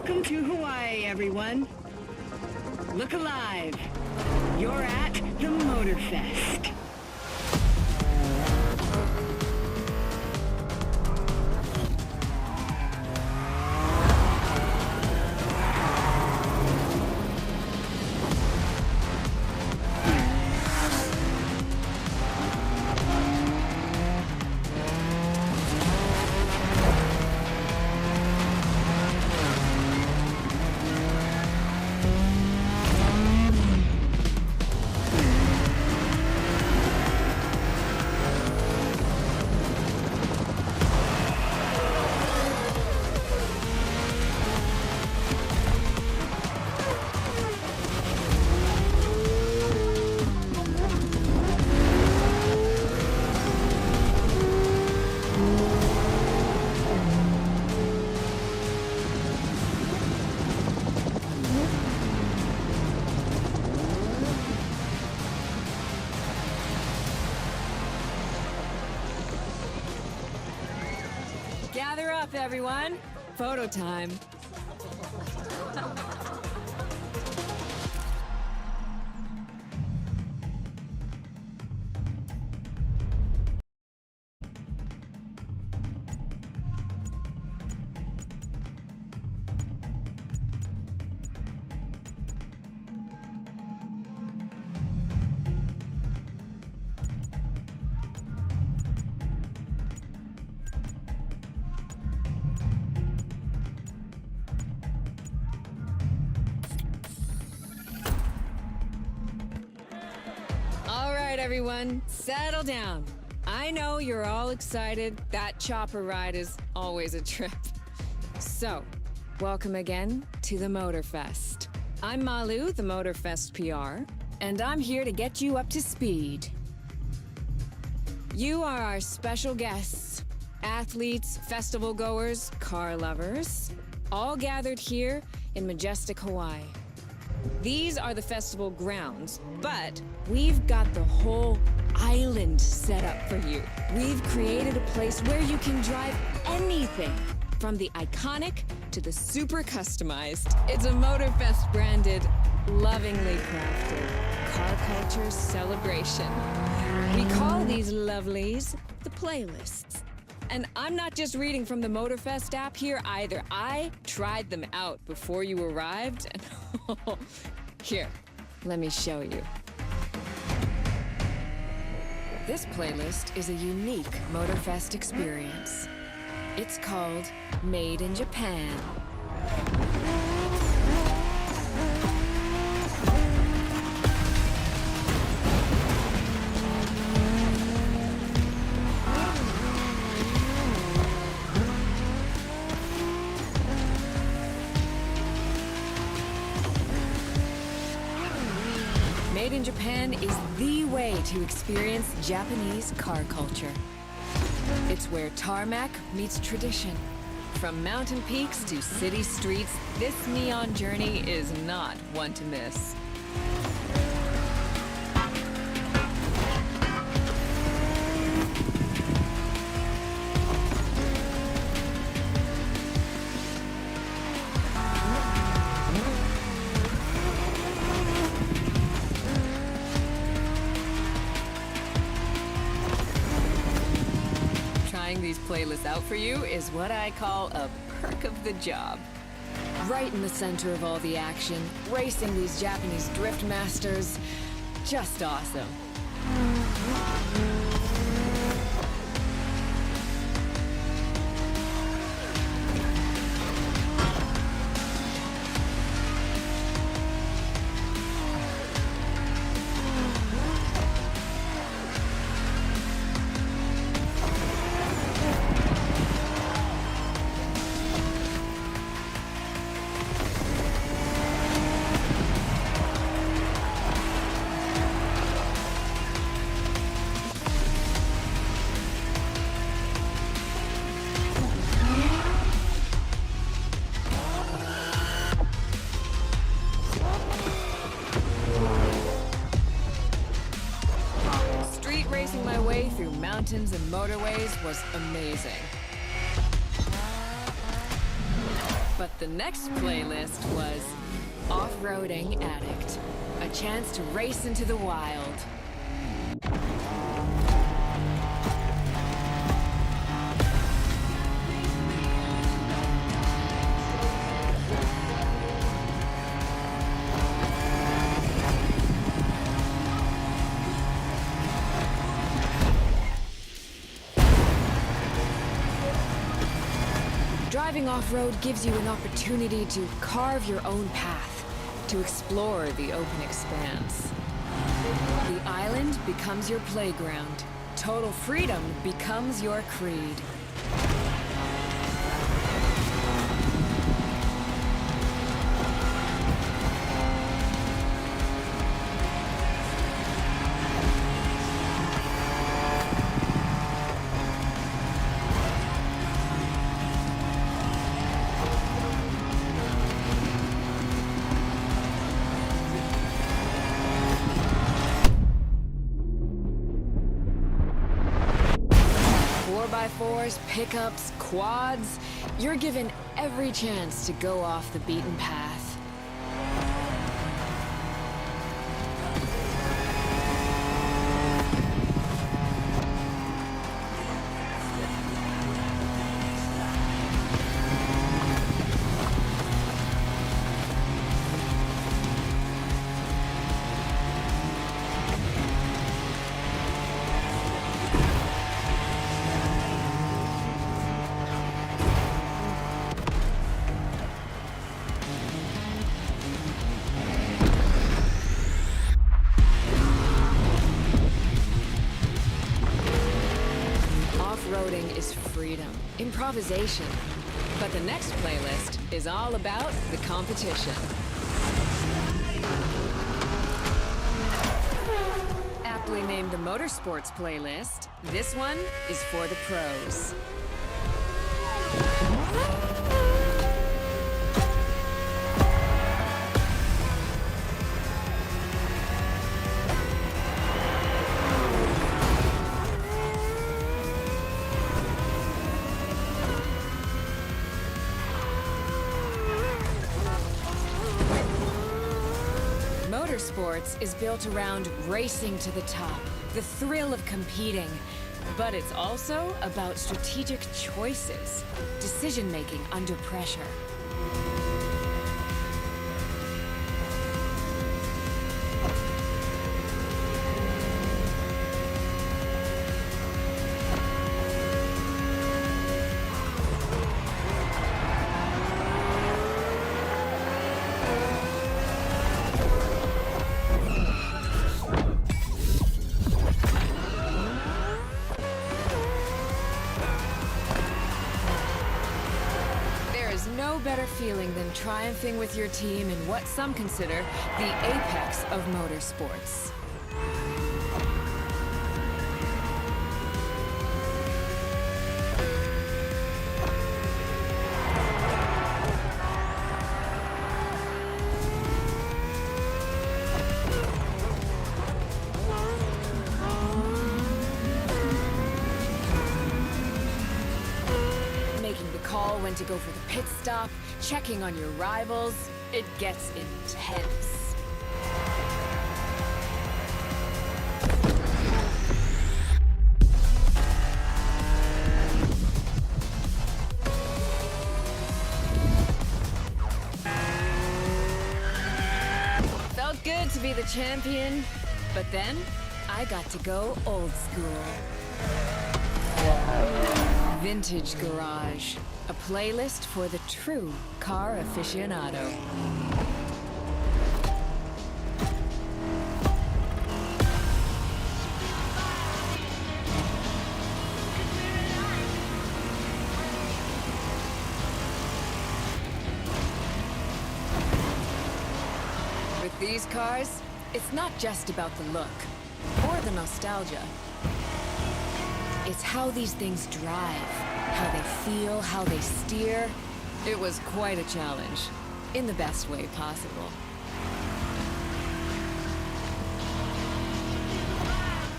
Welcome to Hawaii, everyone. Look alive. You're at the Motorfest. Gather up, everyone. Photo time. Everyone, settle down. I know you're all excited. That chopper ride is always a trip. So, welcome again to the Motorfest. I'm Malu, the Motorfest PR, and I'm here to get you up to speed. You are our special guests, athletes, festival goers, car lovers, all gathered here in majestic Hawaii. These are the festival grounds, but we've got the whole island set up for you. We've created a place where you can drive anything, from the iconic to the super customized. It's a Motorfest branded, lovingly crafted car culture celebration. We call these lovelies the playlists. And I'm not just reading from the Motorfest app here either. I tried them out before you arrived, and here, let me show you. This playlist is a unique Motorfest experience. It's called Made in Japan. Made in Japan is the way to experience Japanese car culture. It's where tarmac meets tradition. From mountain peaks to city streets, this neon journey is not one to miss. These playlists out for you is what I call a perk of the job. Right in the center of all the action, racing these Japanese drift masters, just awesome. Through mountains and motorways was amazing. But the next playlist was Off-Roading Addict. A chance to race into the wild. Driving off-road gives you an opportunity to carve your own path, to explore the open expanse. The island becomes your playground. Total freedom becomes your creed. Fours, pickups, quads, you're given every chance to go off the beaten path. Off-roading is freedom, improvisation. But the next playlist is all about the competition. Aptly named the Motorsports playlist, this one is for the pros. Motorsports is built around racing to the top, the thrill of competing. But it's also about strategic choices, decision-making under pressure. No better feeling than triumphing with your team in what some consider the apex of motorsports. When to go for the pit stop, checking on your rivals, it gets intense. Felt good to be the champion, but then I got to go old school. Vintage Garage. A playlist for the true car aficionado. With these cars, it's not just about the look or the nostalgia. It's how these things drive, how they feel, how they steer. It was quite a challenge, in the best way possible.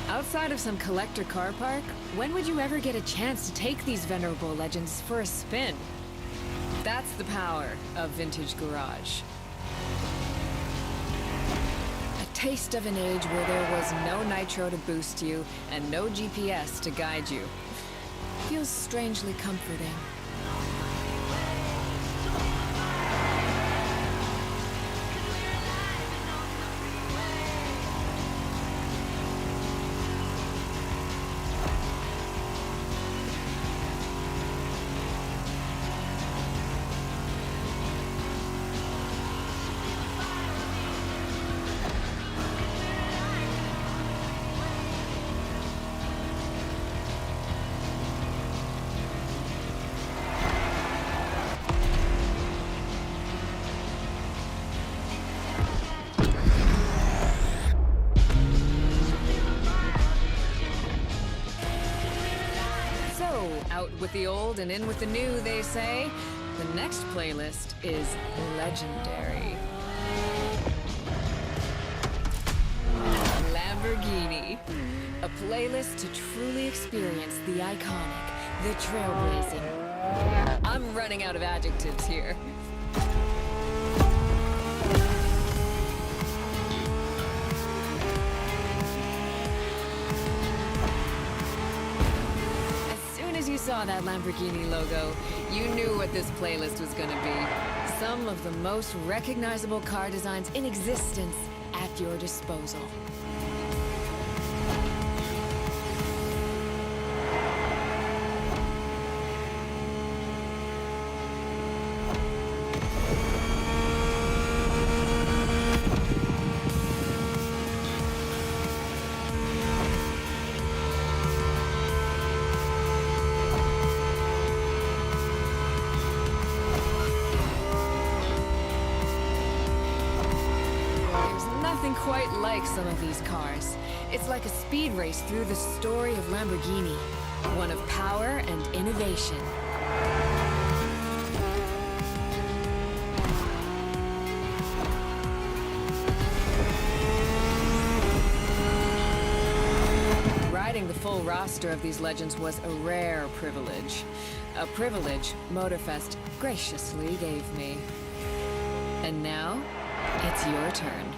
Outside of some collector car park, when would you ever get a chance to take these venerable legends for a spin? That's the power of Vintage Garage. A taste of an age where there was no nitro to boost you and no GPS to guide you. Feels strangely comforting. Out with the old and in with the new, they say. The next playlist is legendary. Lamborghini. A playlist to truly experience the iconic, the trailblazing. I'm running out of adjectives here. You saw that Lamborghini logo, you knew what this playlist was gonna be. Some of the most recognizable car designs in existence at your disposal. Quite like some of these cars. It's like a speed race through the story of Lamborghini, one of power and innovation. Riding the full roster of these legends was a rare privilege. A privilege Motorfest graciously gave me. And now, it's your turn.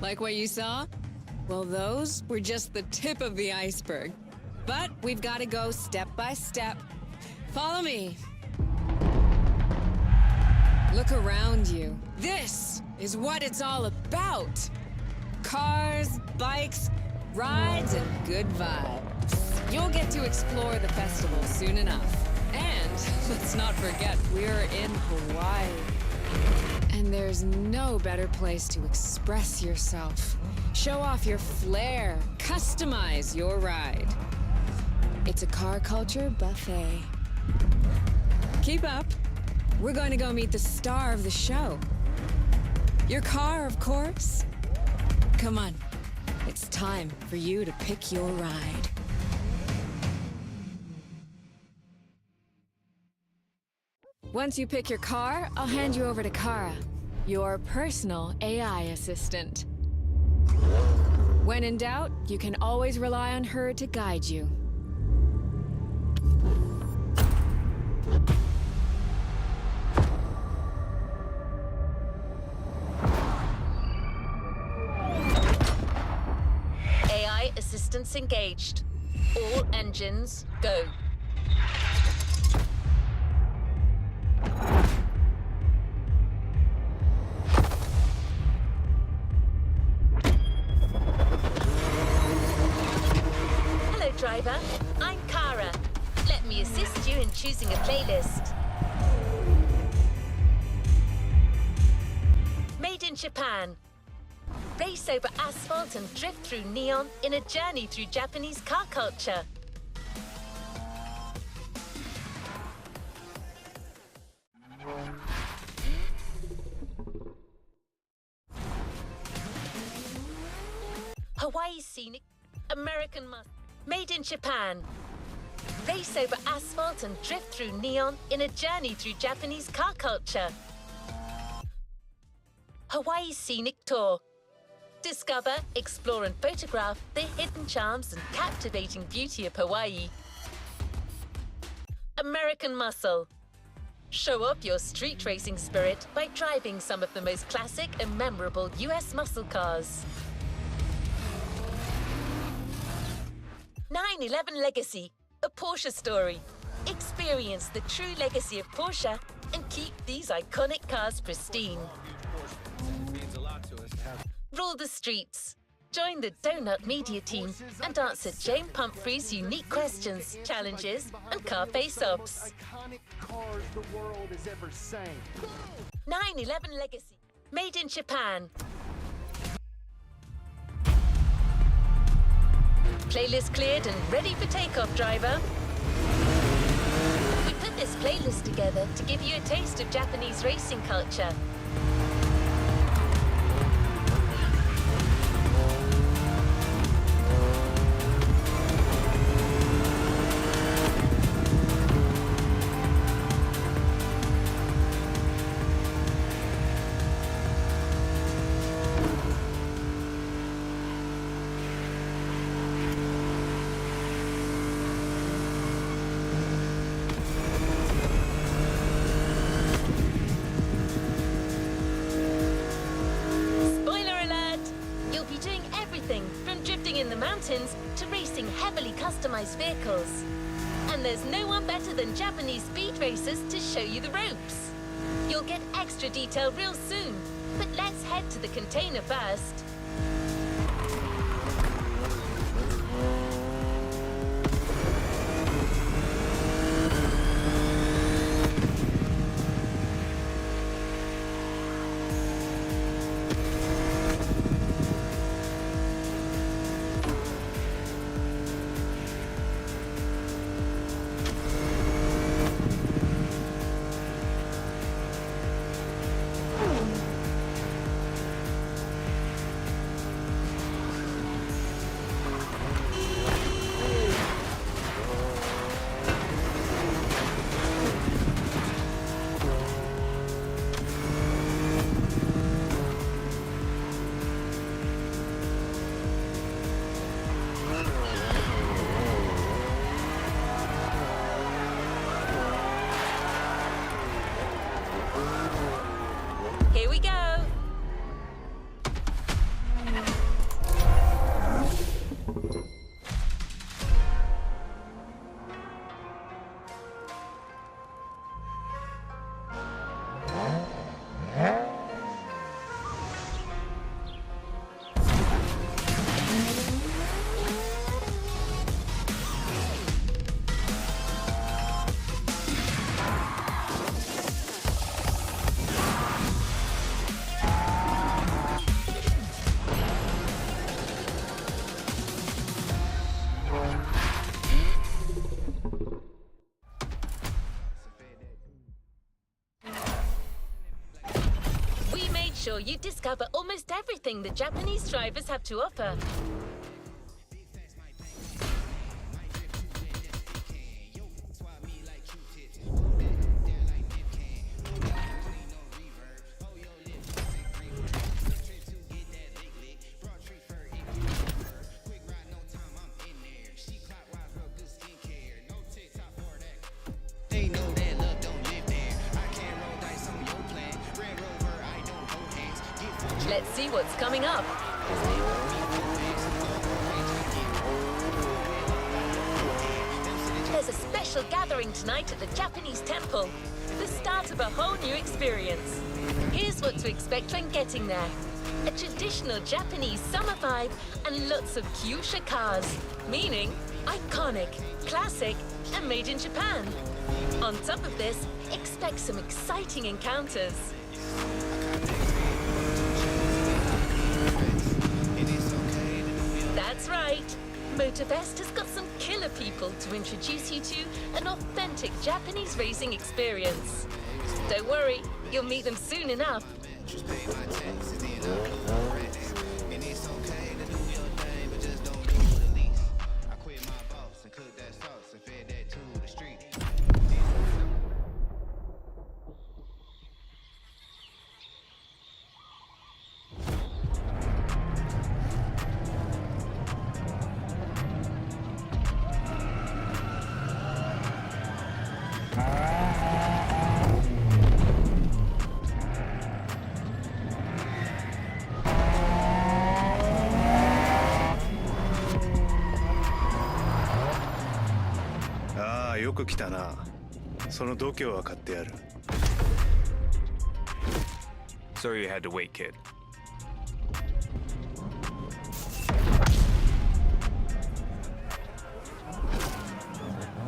Like what you saw? Well, those were just the tip of the iceberg. But we've got to go step by step. Follow me. Look around you. This is what it's all about. Cars, bikes, rides, and good vibes. You'll get to explore the festival soon enough. And let's not forget, we're in Hawaii. And there's no better place to express yourself. Show off your flair. Customize your ride. It's a car culture buffet. Keep up. We're going to go meet the star of the show. Your car, of course. Come on. It's time for you to pick your ride. Once you pick your car, I'll hand you over to Kara, your personal AI assistant. When in doubt, you can always rely on her to guide you. AI assistance engaged. All engines, go. Driver, I'm Kara. Let me assist you in choosing a playlist. Made in Japan. Race over asphalt and drift through neon in a journey through Japanese car culture. Hawaii Scenic, American Muscle, made in Japan. Race over asphalt and drift through neon in a journey through Japanese car culture. Hawaii Scenic Tour. Discover, explore and photograph the hidden charms and captivating beauty of Hawaii. American Muscle. Show up your street racing spirit by driving some of the most classic and memorable US muscle cars. 911 Legacy, a Porsche story. Experience the true legacy of Porsche and keep these iconic cars pristine. Rule the streets. Join the Donut Media team and answer Jane Pumphrey's unique questions, challenges, and car face-offs. 911 Legacy, made in Japan. Playlist cleared and ready for takeoff, driver. We put this playlist together to give you a taste of Japanese racing culture. In the mountains to racing heavily customized vehicles. And there's no one better than Japanese speed racers to show you the ropes. You'll get extra detail real soon, but let's head to the container first. Here we go. Sure you discover almost everything the Japanese drivers have to offer. Let's see what's coming up. There's a special gathering tonight at the Japanese temple. The start of a whole new experience. Here's what to expect when getting there. A traditional Japanese summer vibe and lots of kyusha cars, meaning iconic, classic, and made in Japan. On top of this, expect some exciting encounters. That's right. Motorfest has got some killer people to introduce you to an authentic Japanese racing experience. Don't worry, you'll meet them soon enough.ああ、よく来たな。その度胸は買ってやる。Sorry you had to wait, kid.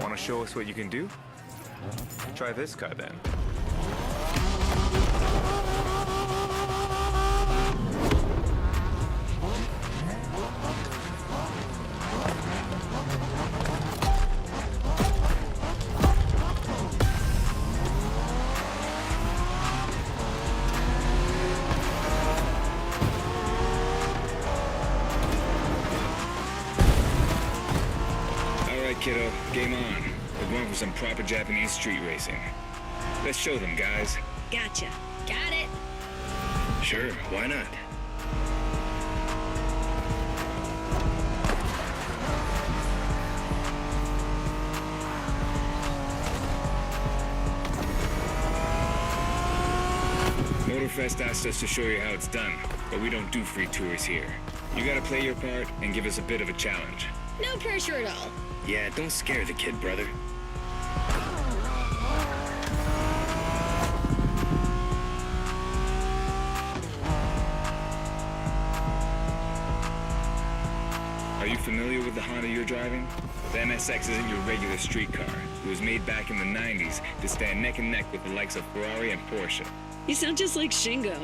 Want to show us what you can do? Try this car then. Kiddo, game on. We're going for some proper Japanese street racing. Let's show them, guys. Gotcha. Got it. Sure, why not? Motorfest asked us to show you how it's done, but we don't do free tours here. You gotta play your part and give us a bit of a challenge. No pressure at all. Yeah, don't scare the kid, brother. Are you familiar with the Honda you're driving? The NSX isn't your regular street car. It was made back in the 90s to stand neck and neck with the likes of Ferrari and Porsche. You sound just like Shingo.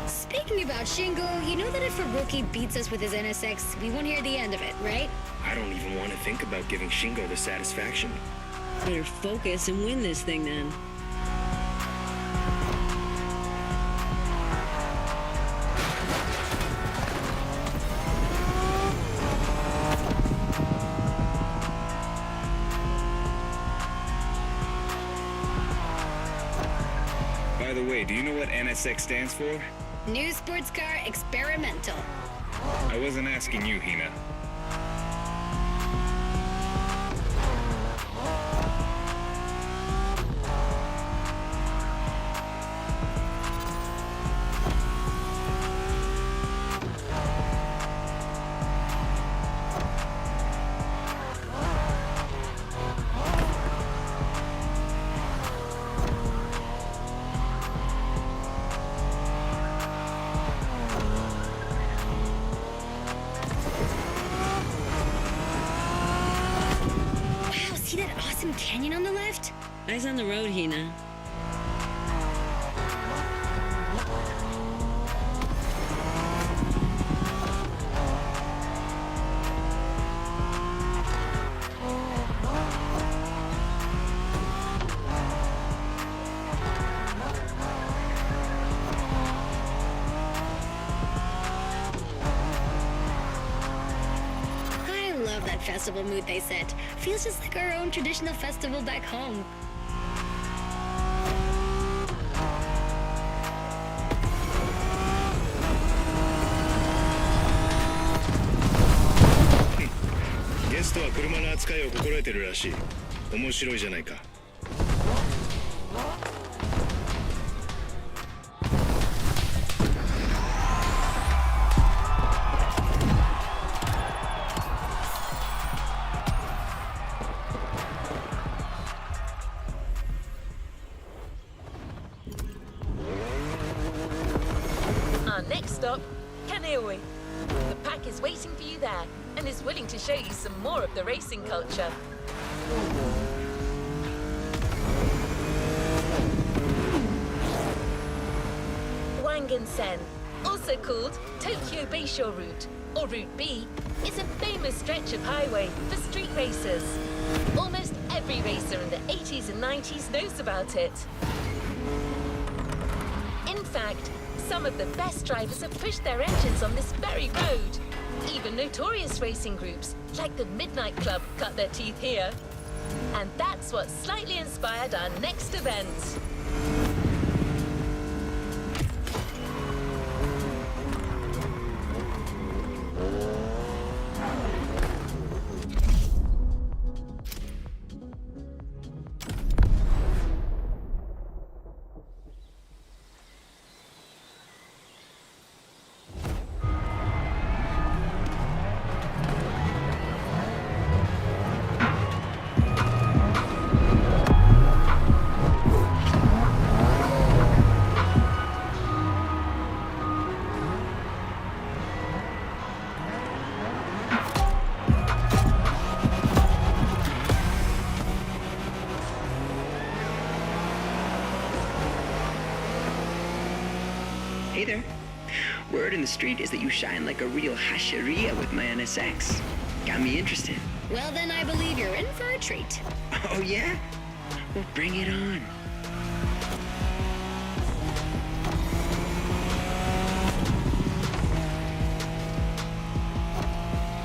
Speaking about Shingo, you know that if a rookie beats us with his NSX, we won't hear the end of it, right? I don't even want to think about giving Shingo the satisfaction. Better focus and win this thing then. By the way, do you know what NSX stands for? New sports car experimental. I wasn't asking you, Hina. Canyon on the left? Eyes on the road, Hina. Festival mood they set. Feels just like our own traditional festival back home. Guest は車の扱いを心得てるらしい。面白いじゃないか。Next stop, Kaneohe. The pack is waiting for you there and is willing to show you some more of the racing culture. Wangan-sen, Also called Tokyo Bayshore Route, or Route B, is a famous stretch of highway for street racers. Almost every racer in the 80s and 90s knows about it. In fact, some of the best drivers have pushed their engines on this very road. Even notorious racing groups, like the Midnight Club, cut their teeth here. And that's what slightly inspired our next event. Hey there. Word in the street is that you shine like a real hasheria with my NSX. Got me interested. Well, then I believe you're in for a treat. Oh, yeah? Well, bring it on.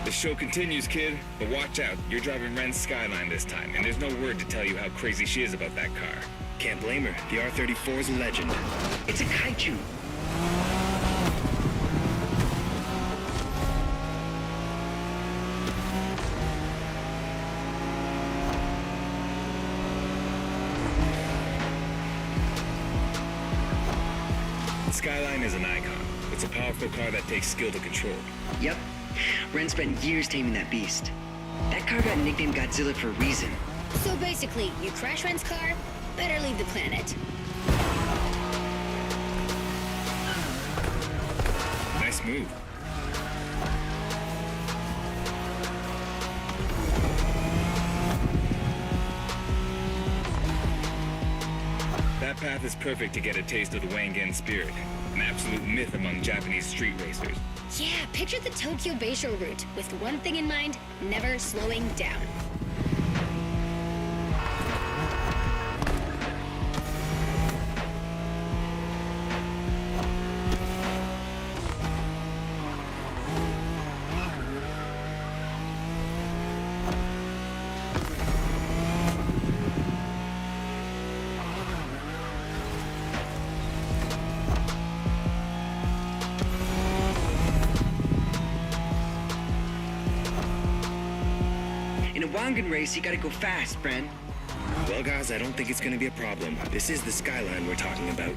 The show continues, kid, but watch out. You're driving Ren's Skyline this time, and there's no word to tell you how crazy she is about that car. Can't blame her. The R34 is a legend. It's a kaiju. The Skyline is an icon. It's a powerful car that takes skill to control. Yep. Ren spent years taming that beast. That car got nicknamed Godzilla for a reason. So basically, you crash Ren's car, better leave the planet. Nice move. That path is perfect to get a taste of the Wangen spirit, an absolute myth among Japanese street racers. Yeah, picture the Tokyo Bayshore route, with one thing in mind, never slowing down. In a Wangen race, you gotta go fast, Bren. Well, guys, I don't think it's gonna be a problem. This is the Skyline we're talking about.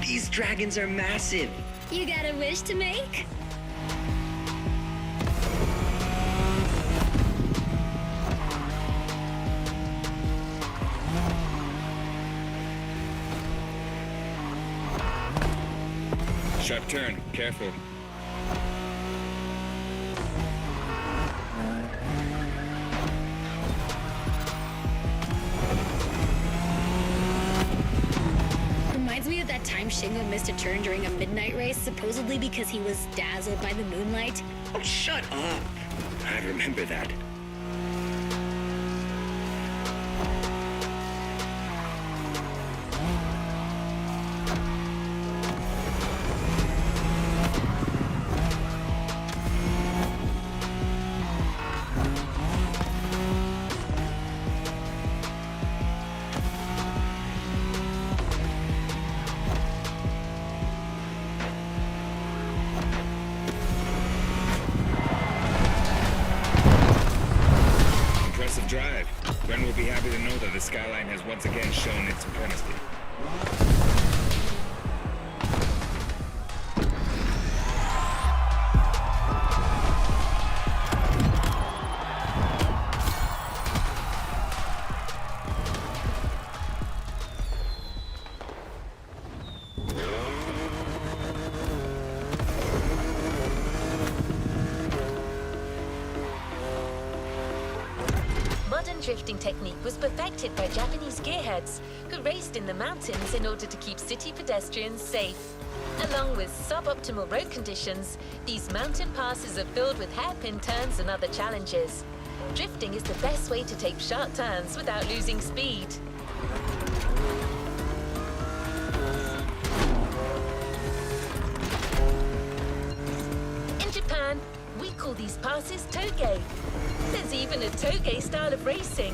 These dragons are massive. You got a wish to make? Sharp turn, careful. Reminds me of that time Shingo missed a turn during a midnight race, supposedly because he was dazzled by the moonlight. Oh, shut up. I remember that. Impressive drive. Ren will be happy to know that the Skyline has once again shown its supremacy. drifting technique was perfected by Japanese gearheads who raced in the mountains in order to keep city pedestrians safe. Along with suboptimal road conditions, these mountain passes are filled with hairpin turns and other challenges. Drifting is the best way to take sharp turns without losing speed. In Japan, we call these passes toge. There's even a toge style of racing.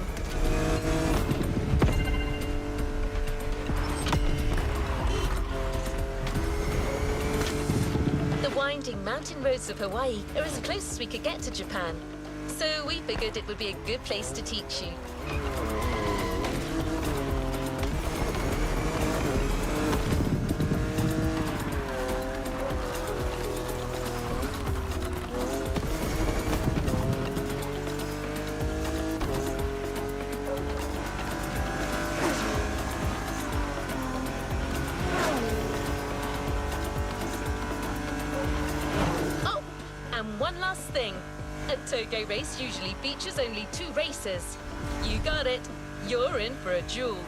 The winding mountain roads of Hawaii are as close as we could get to Japan, so we figured it would be a good place to teach you. And one last thing. A toge race usually features only 2 racers. You got it. You're in for a duel.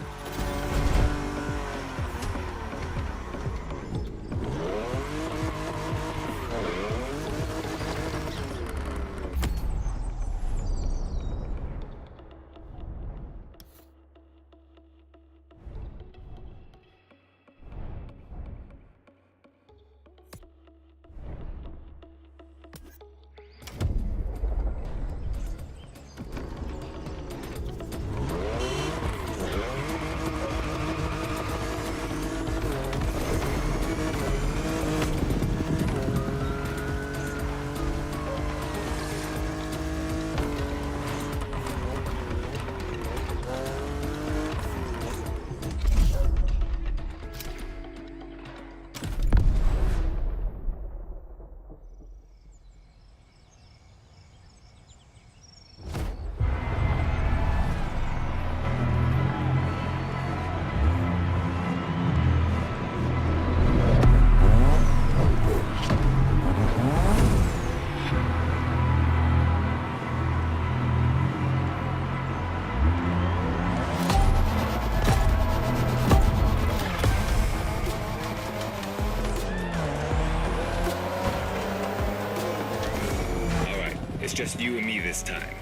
It's just you and me this time.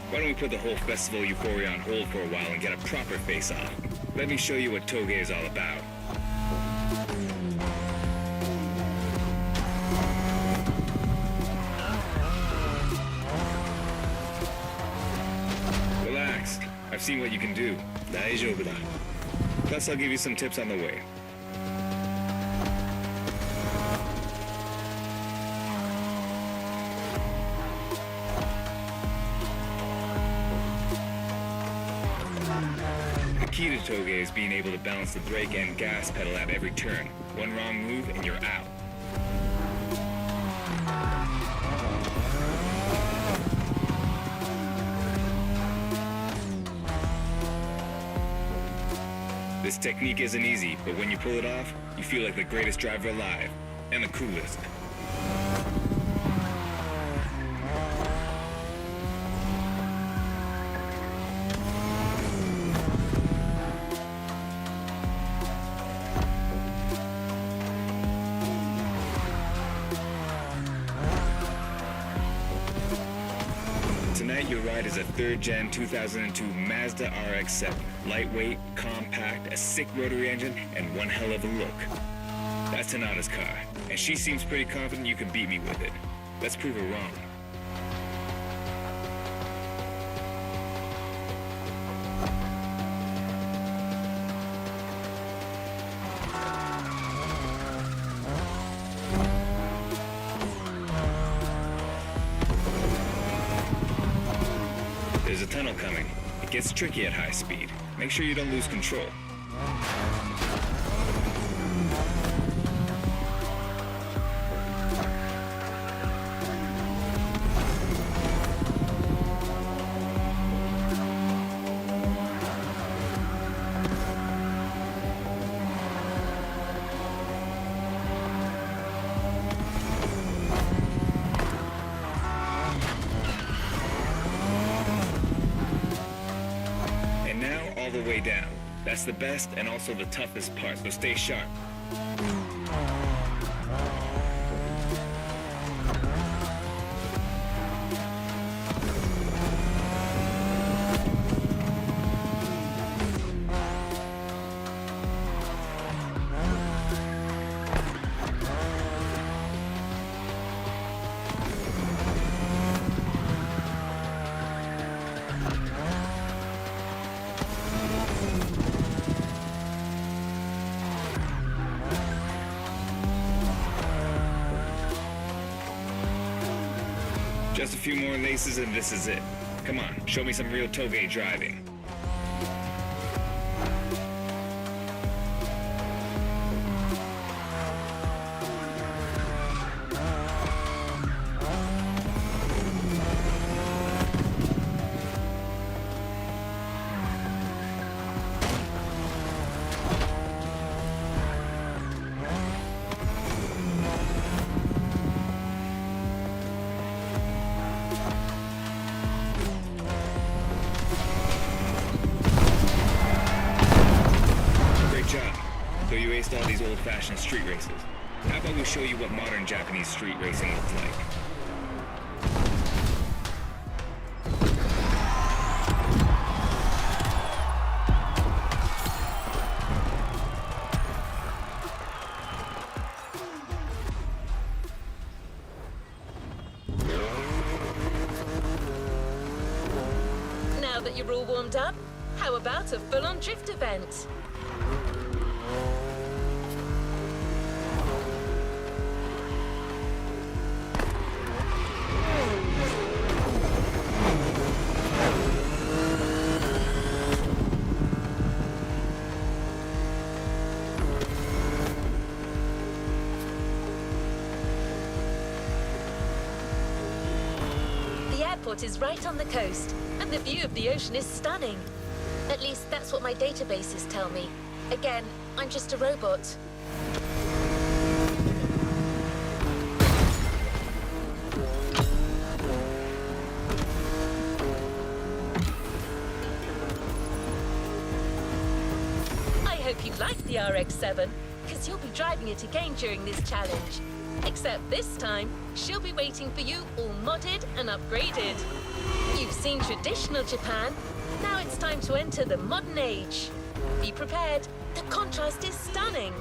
Why don't we put the whole festival euphoria on hold for a while and get a proper face-off? Let me show you what toge is all about. Relax. I've seen what you can do. 大丈夫だ. Plus, I'll give you some tips on the way. The key to toge is being able to balance the brake and gas pedal at every turn. One wrong move and you're out. This technique isn't easy, but when you pull it off, you feel like the greatest driver alive, and the coolest. Tonight, your ride is a 3rd Gen 2002 Mazda RX-7. Lightweight, compact, a sick rotary engine, and one hell of a look. That's Tanada's car, and she seems pretty confident you can beat me with it. Let's prove her wrong. There's a tunnel coming. It gets tricky at high speed. Make sure you don't lose control. all the way down. That's the best and also the toughest part, so stay sharp. Just a few more laces and this is it. Come on, show me some real toge driving. So you aced all these old-fashioned street races. How about we show you what modern Japanese street racing looks like? Now that you're all warmed up, how about a full-on drift event? The airport is right on the coast, and the view of the ocean is stunning. At least that's what my databases tell me. Again, I'm just a robot. I hope you like the RX-7, because you'll be driving it again during this challenge. Except this time, she'll be waiting for you all modded and upgraded. You've seen traditional Japan. Now it's time to enter the modern age. Be prepared. The contrast is stunning.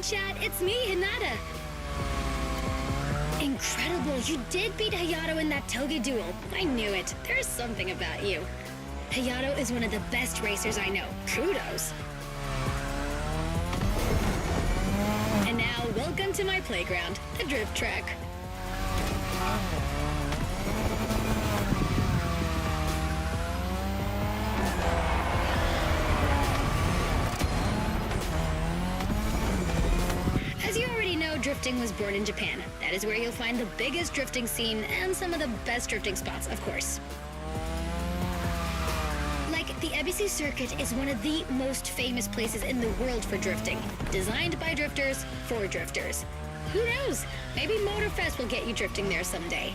Chat, it's me, Hinata. Incredible, you did beat Hayato in that toge duel. I knew it. There's something about you. Hayato is one of the best racers I know. Kudos. And now, welcome to my playground, the drift track. Drifting was born in Japan. That is where you'll find the biggest drifting scene and some of the best drifting spots, of course. Like, the Ebisu Circuit is one of the most famous places in the world for drifting. Designed by drifters, for drifters. Who knows? Maybe Motorfest will get you drifting there someday.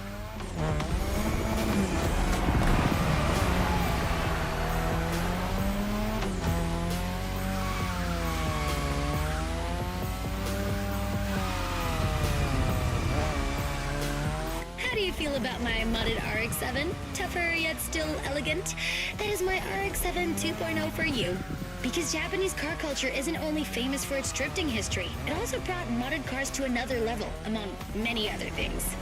feel about my modded RX-7? Tougher yet still elegant? That is my RX-7 2.0 for you. Because Japanese car culture isn't only famous for its drifting history, it also brought modded cars to another level, among many other things.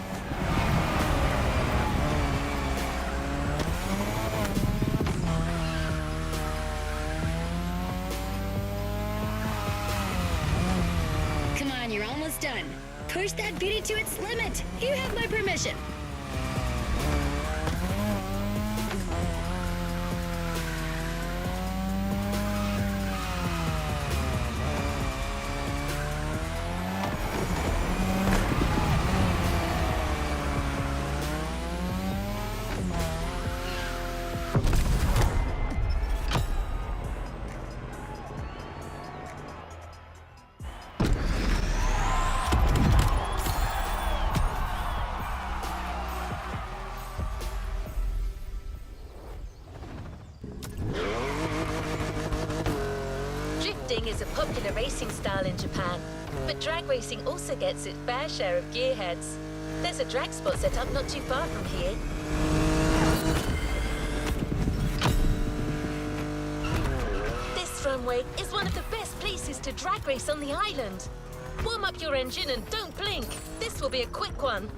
Come on, you're almost done. Push that beauty to its limit. You have my permission. Drifting is a popular racing style in Japan, but drag racing also gets its fair share of gearheads. There's a drag spot set up not too far from here. This runway is one of the best places to drag race on the island. Warm up your engine and don't blink. This will be a quick one.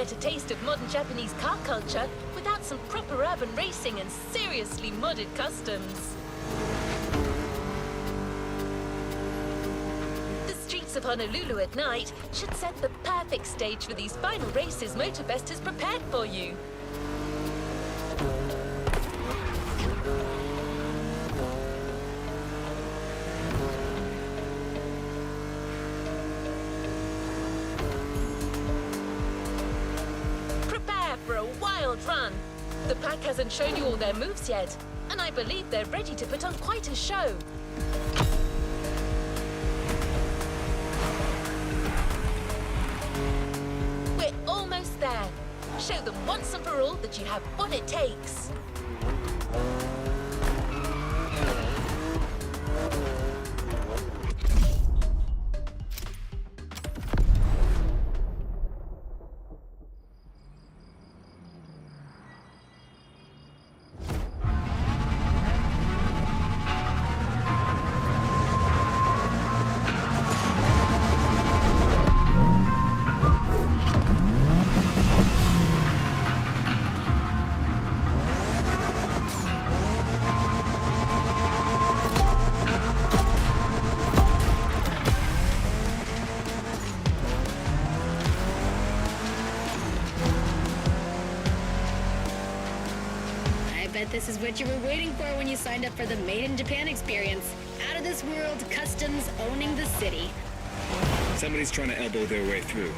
get a taste of modern Japanese car culture without some proper urban racing and seriously modded customs. The streets of Honolulu at night should set the perfect stage for these final races Motorfest has prepared for you. For a wild run. The pack hasn't shown you all their moves yet, and I believe they're ready to put on quite a show. We're almost there. Show them once and for all that you have what it takes. I bet this is what you were waiting for when you signed up for the Made in Japan experience. Out of this world, customs owning the city. Somebody's trying to elbow their way through.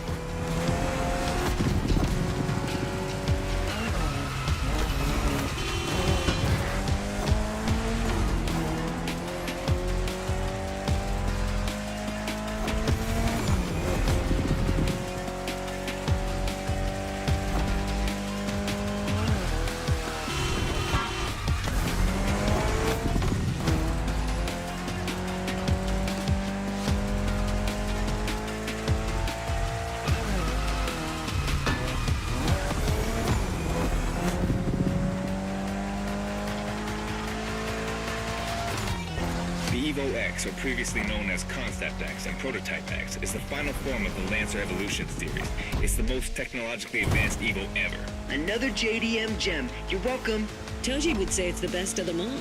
The Evo X, or previously known as Concept X and Prototype X, is the final form of the Lancer Evolution series. It's the most technologically advanced Evo ever. Another JDM gem. You're welcome. Toji would say it's the best of them all.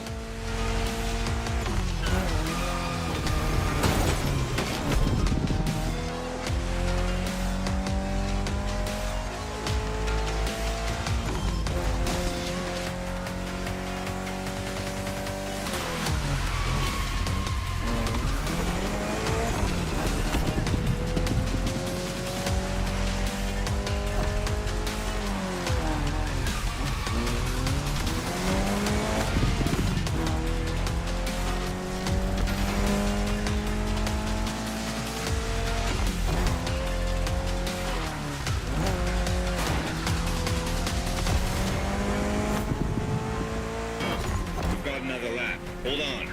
Another lap. Hold on.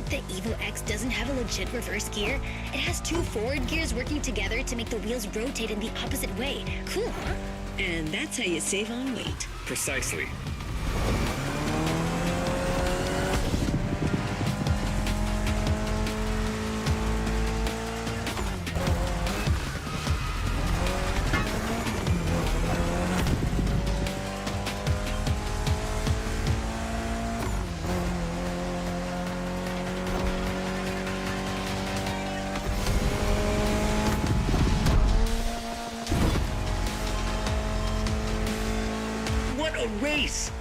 The Evo X doesn't have a legit reverse gear. It has two forward gears working together to make the wheels rotate in the opposite way. Cool, huh? And that's how you save on weight. Precisely. What a race!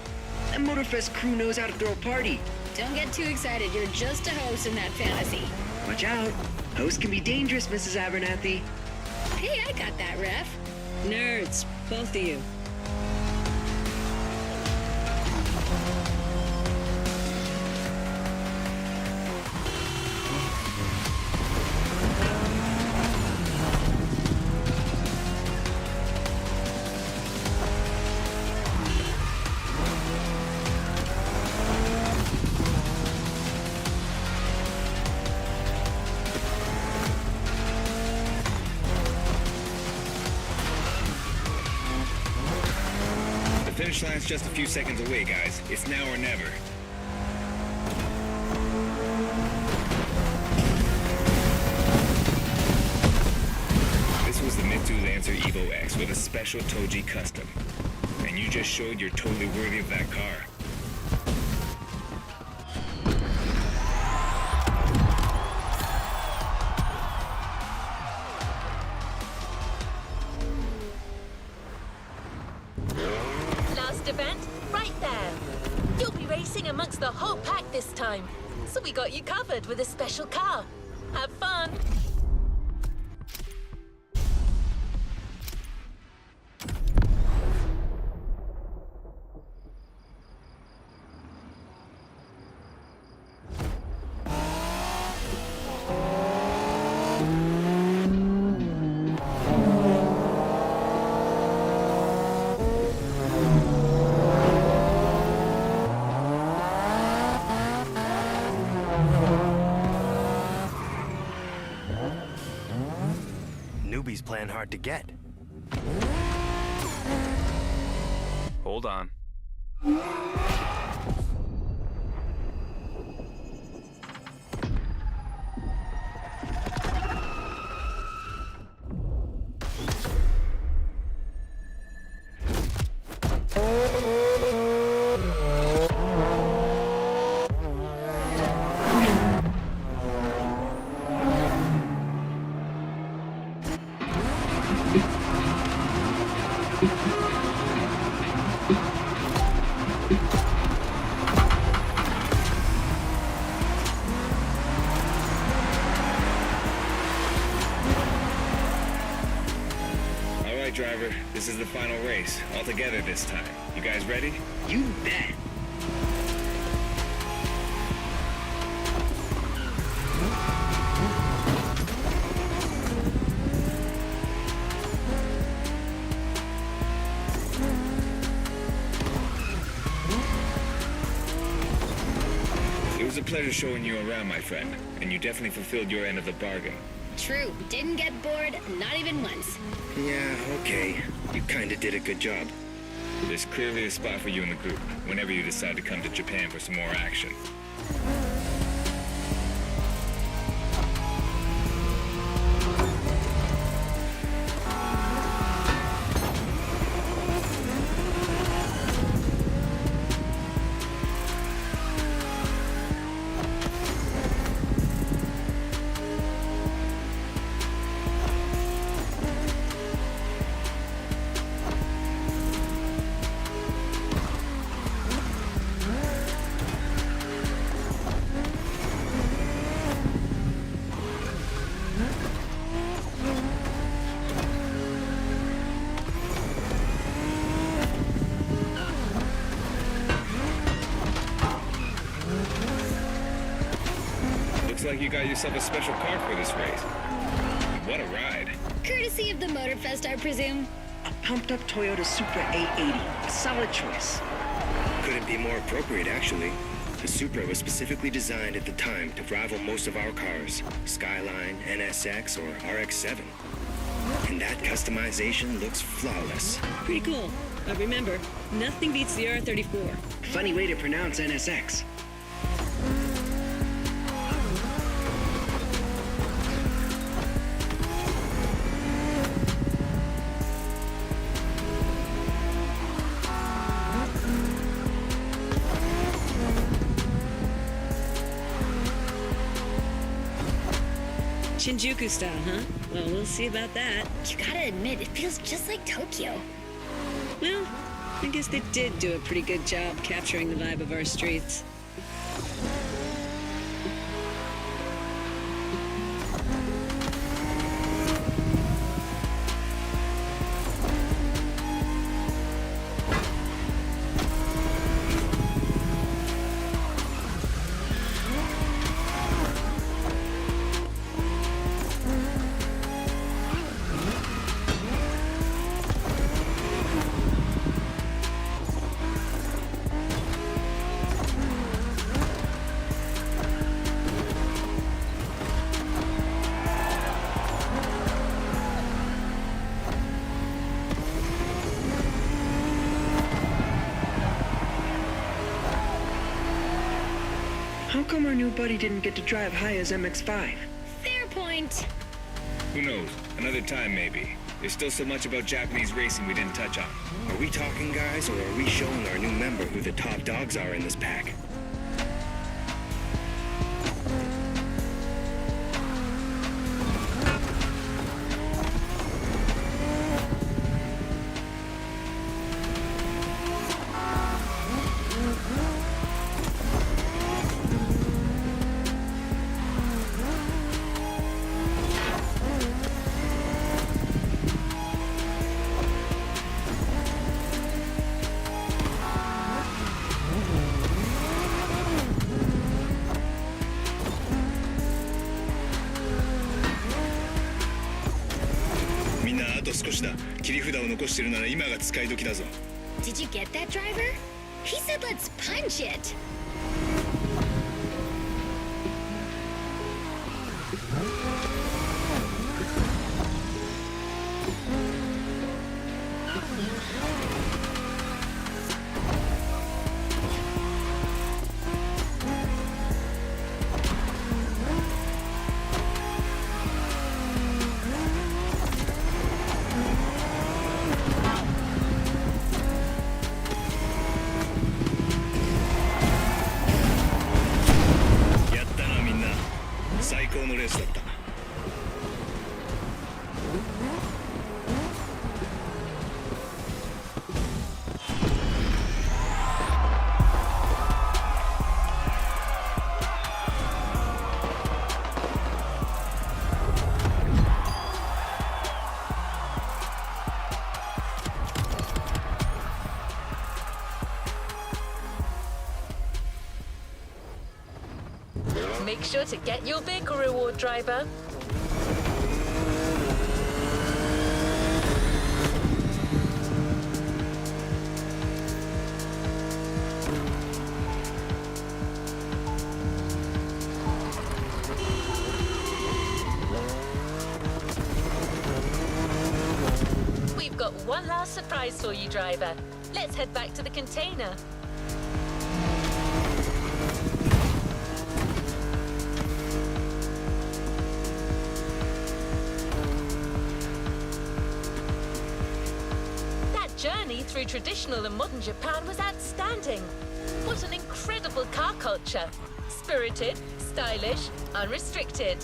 That Motorfest crew knows how to throw a party. Don't get too excited. You're just a host in that fantasy. Watch out. Hosts can be dangerous, Mrs. Abernathy. Hey, I got that, ref. Nerds, both of you. Finish line's just a few seconds away, guys. It's now or never. This was the Mitsu Lancer Evo X with a special Toji custom. And you just showed you're totally worthy of that car. Last event, right there. You'll be racing amongst the whole pack this time. So we got you covered with a special car. Have fun. Newbies playing hard to get. Hold on. Driver, this is the final race, all together this time. You guys ready? You bet. It was a pleasure showing you around, my friend, and you definitely fulfilled your end of the bargain. True. Didn't get bored, not even once. Yeah, okay. You kinda did a good job. There's clearly a spot for you in the group, whenever you decide to come to Japan for some more action. Looks like you got yourself a special car for this race. What a ride. Courtesy of the Motorfest, I presume. A pumped-up Toyota Supra A80. A solid choice. Couldn't be more appropriate, actually. The Supra was specifically designed at the time to rival most of our cars, Skyline, NSX, or RX-7. And that customization looks flawless. Pretty cool. But remember, nothing beats the R34. Funny way to pronounce NSX. Shinjuku style, huh? Well, we'll see about that. You gotta admit, it feels just like Tokyo. Well, I guess they did do a pretty good job capturing the vibe of our streets. come our new buddy didn't get to drive high as MX-5? Fair point. Who knows? Another time, maybe. There's still so much about Japanese racing we didn't touch on. Are we talking, guys, or are we showing our new member who the top dogs are in this pack? Did you get that, driver? He said let's punch it. Make sure to get your vehicle reward, driver. We've got one last surprise for you, driver. Let's head back to the container. Journey through traditional and modern Japan was outstanding. What an incredible car culture. Spirited, stylish, unrestricted.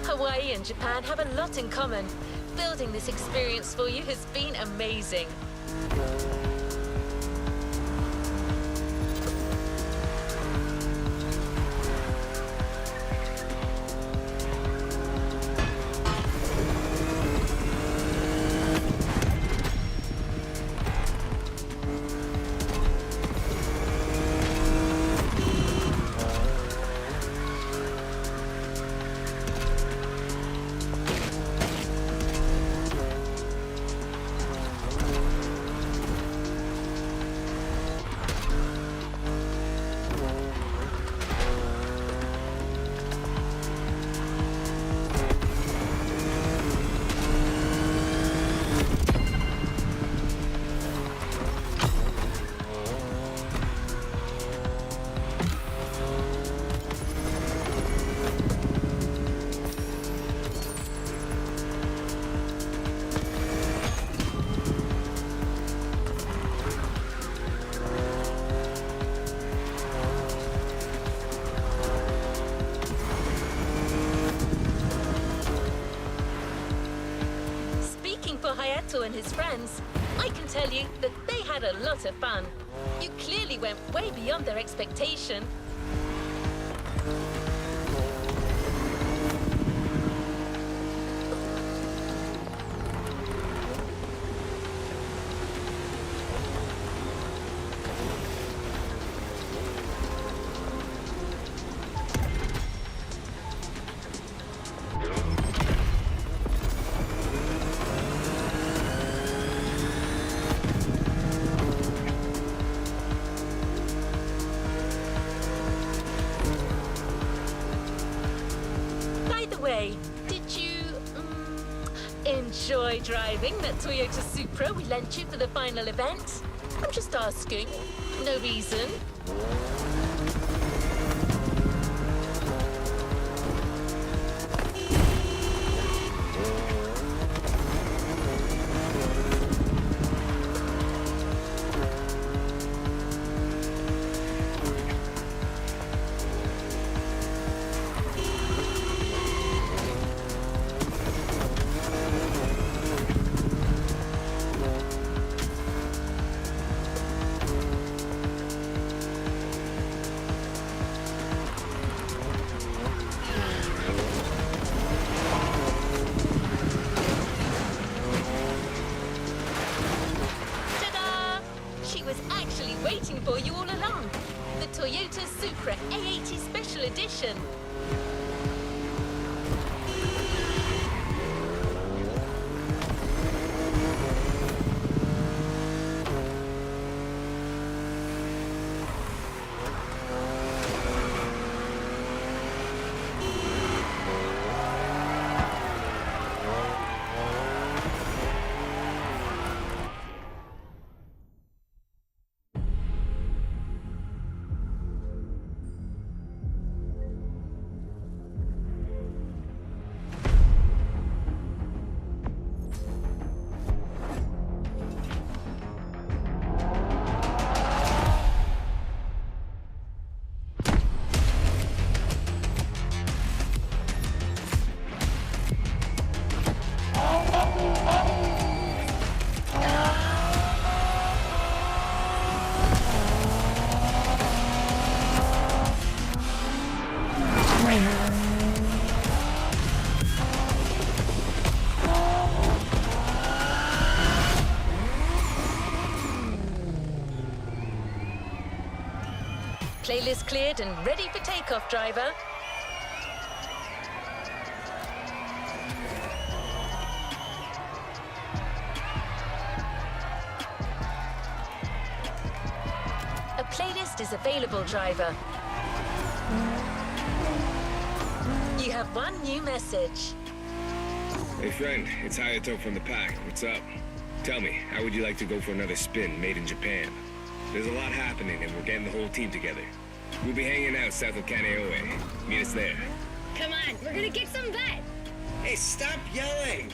Hawaii and Japan have a lot in common. Building this experience for you has been amazing. Hayato and his friends, I can tell you that they had a lot of fun. You clearly went way beyond their expectation. Did you enjoy driving that Toyota Supra we lent you for the final event? I'm just asking. No reason. for you all along. The Toyota Supra A80 Special Edition. Playlist cleared and ready for takeoff, driver. A playlist is available, driver. You have one new message. Hey friend, it's Hayato from the pack. What's up? Tell me, how would you like to go for another spin made in Japan? There's a lot happening and we're getting the whole team together. We'll be hanging out south of Kaneohe. Meet us there. Come on, we're gonna kick some butt. Hey, stop yelling!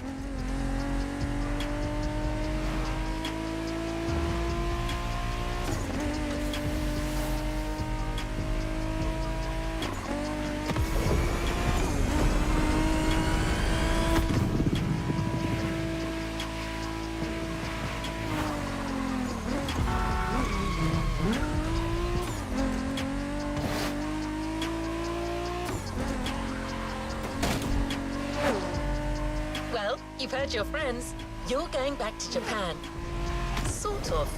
Well, you've heard your friends. You're going back to Japan. Sort of.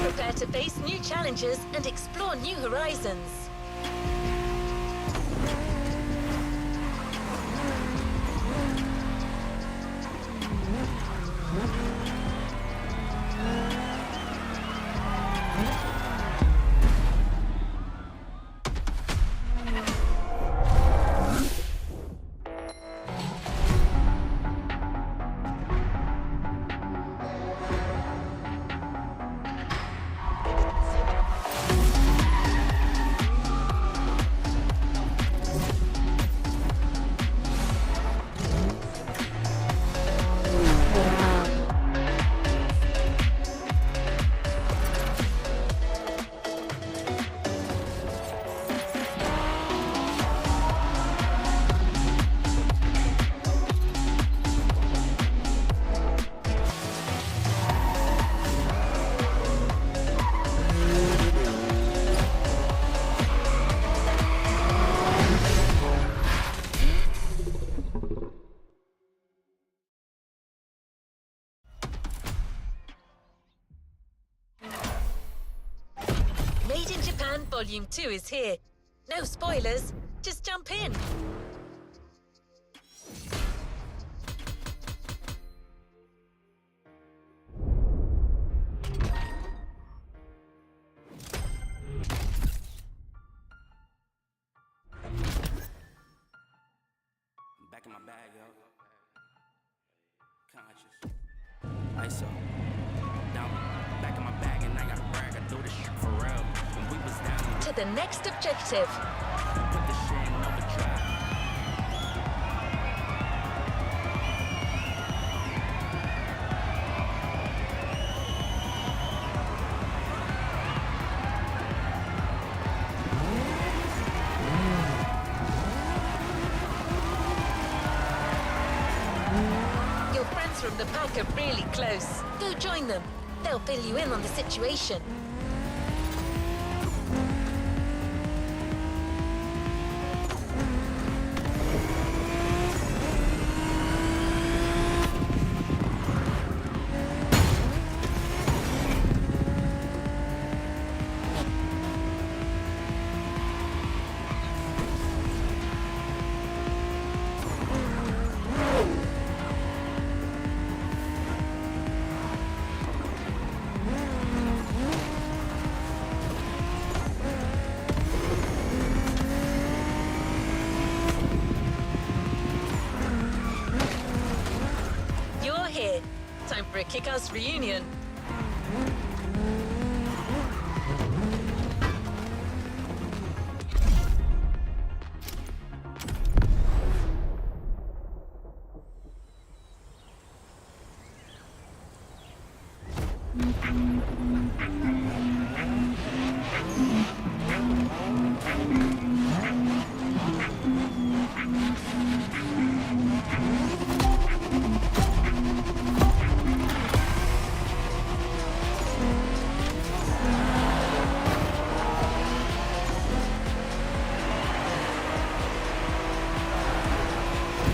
Prepare to face new challenges and explore new horizons. Made in Japan Volume 2 is here. No spoilers, just jump in. Back in my bag, yo. Conscious. ISO. Down back in my bag, and I gotta brag. I do this shit for real. When we was down To the next objective. put this shit in overdrive. Your friends from the pack are really close. Go join them. They'll fill you in on the situation. time for a kick-ass reunion.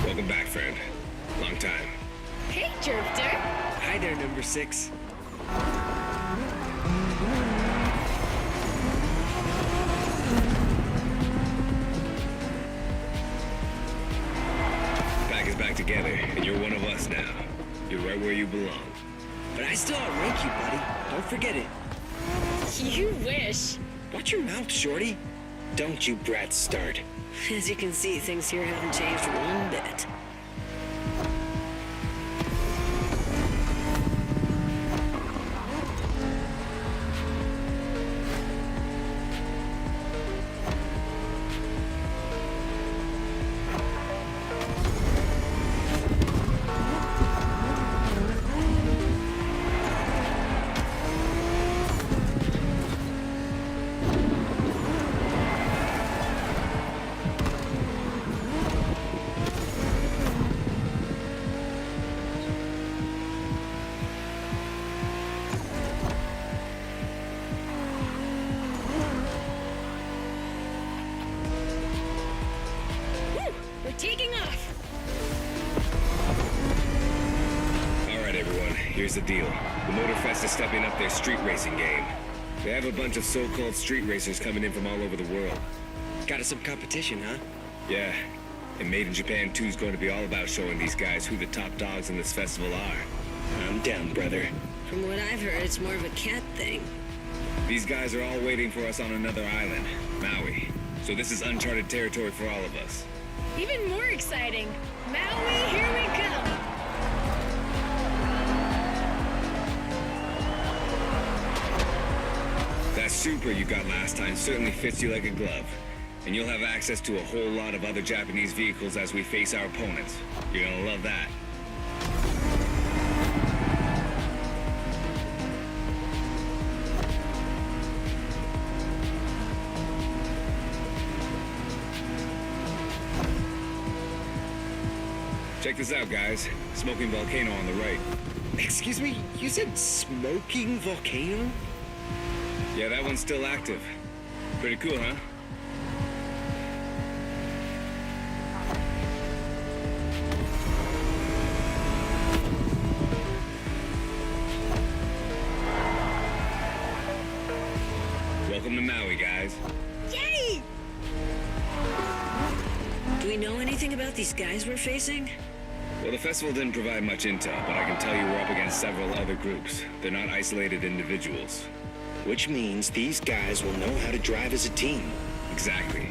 Welcome back, friend. Long time. Hey, Jerfter. Hi there, number 6. Pack is back together, and you're one of us now. You're right where you belong. But I still outrank you, buddy. Don't forget it. You wish. Watch your mouth, Shorty. Don't you brats start. As you can see, things here haven't changed one bit. We're taking off. All right, everyone, here's the deal. The Motorfest is stepping up their street racing game. They have a bunch of so-called street racers coming in from all over the world. Got us some competition, huh? Yeah, and Made in Japan 2 is going to be all about showing these guys who the top dogs in this festival are. I'm down, brother. From what I've heard, it's more of a cat thing. These guys are all waiting for us on another island, Maui. So this is uncharted territory for all of us. Even more exciting. Maui, here we come. That Supra you got last time certainly fits you like a glove. And you'll have access to a whole lot of other Japanese vehicles as we face our opponents. You're gonna love that. Check this out, guys. Smoking volcano on the right. Excuse me, you said smoking volcano? Yeah, that one's still active. Pretty cool, huh? Welcome to Maui, guys. Yay! Do we know anything about these guys we're facing? Well, the festival didn't provide much intel, but I can tell you we're up against several other groups. They're not isolated individuals. Which means these guys will know how to drive as a team. Exactly.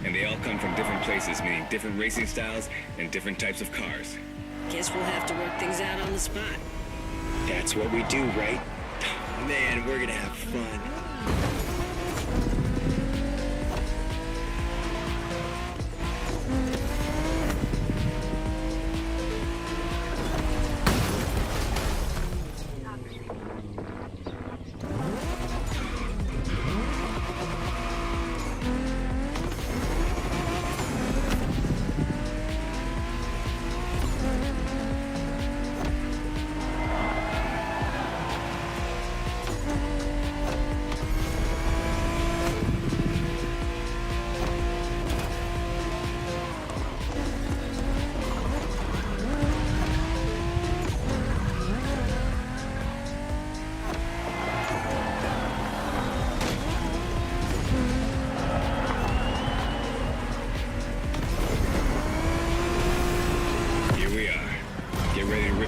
And they all come from different places, meaning different racing styles and different types of cars. Guess we'll have to work things out on the spot. That's what we do, right? Man, we're gonna have fun.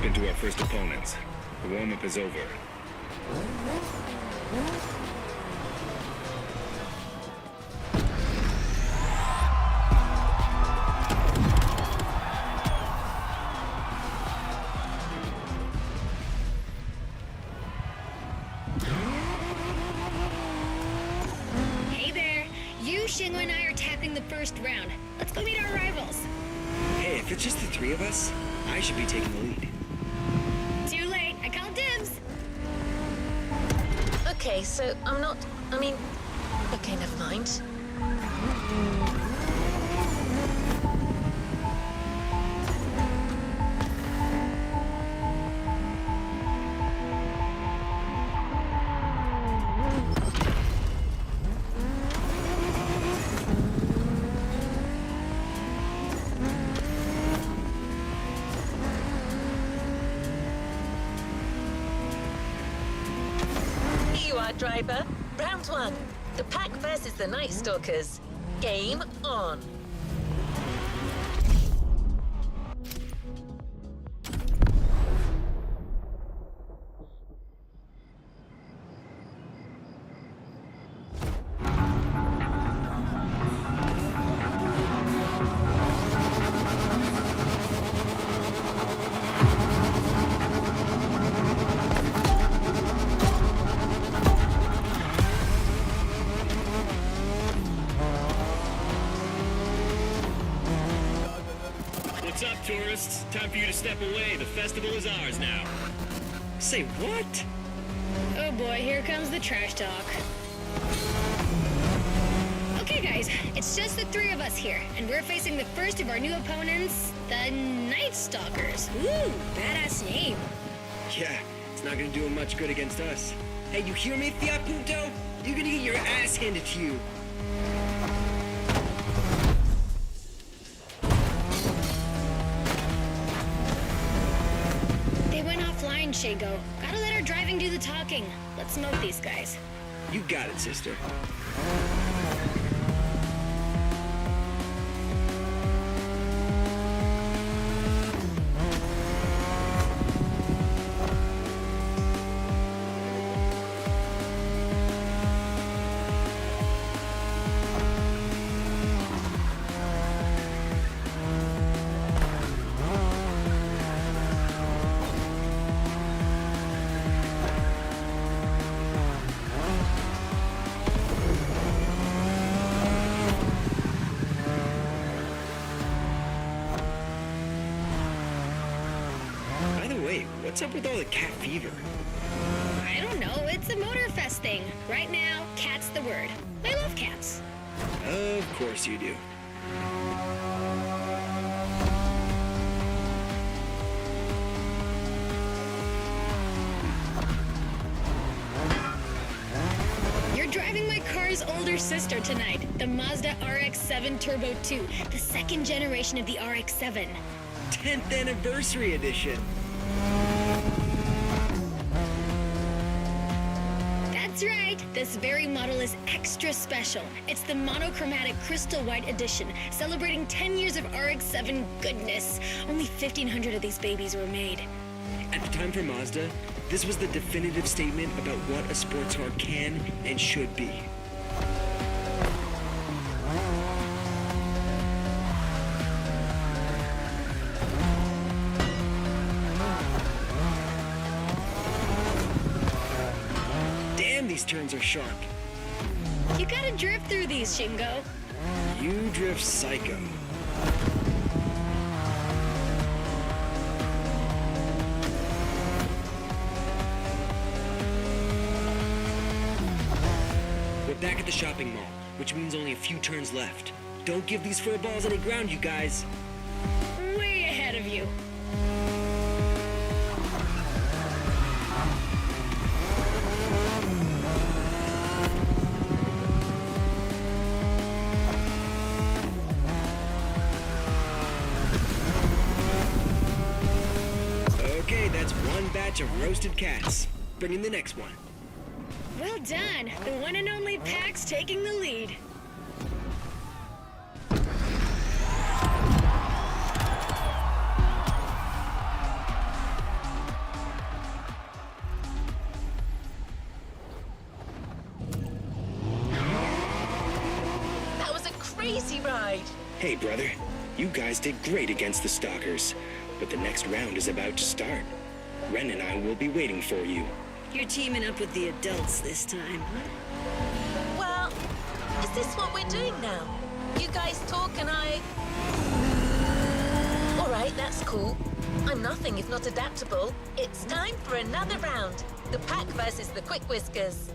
Into our first opponents. The warm-up is over. Shingo and I are tackling the first round. Let's go meet our rivals. Hey, if it's just the three of us, I should be taking the lead. Too late. I called dibs. Okay, so okay, never mind. Driver, round one. The pack versus the Night Stalkers. Game on. What's up, tourists? Time for you to step away. The festival is ours now. Say what? Oh boy, here comes the trash talk. Okay guys, it's just the three of us here, and we're facing the first of our new opponents, the Night Stalkers. Ooh, badass name. Yeah, it's not gonna do him much good against us. Hey, you hear me, Fiat Punto? You're gonna get your ass handed to you. Shago. Gotta let our driving do the talking. Let's smoke these guys. You got it, sister. What's up with all the cat fever? I don't know. It's a Motorfest thing. Right now, cat's the word. I love cats. Of course you do. You're driving my car's older sister tonight, the Mazda RX-7 Turbo 2, the second generation of the RX-7. 10th anniversary edition. That's right. This very model is extra special. It's the monochromatic crystal white edition, celebrating 10 years of RX-7 goodness. Only 1,500 of these babies were made. At the time for Mazda, this was the definitive statement about what a sports car can and should be. These turns are sharp. You gotta drift through these, Shingo. You drift psycho. We're back at the shopping mall, which means only a few turns left. Don't give these furballs any ground, you guys. Way ahead of you. That's one batch of roasted cats. Bring in the next one. Well done. The one and only Pax taking the lead. That was a crazy ride. Hey, brother. You guys did great against the Stalkers, but the next round is about to start. Ren and I will be waiting for you. You're teaming up with the adults this time, huh? Well, is this what we're doing now? You guys talk and I... All right, that's cool. I'm nothing if not adaptable. It's time for another round. The pack versus the quick whiskers.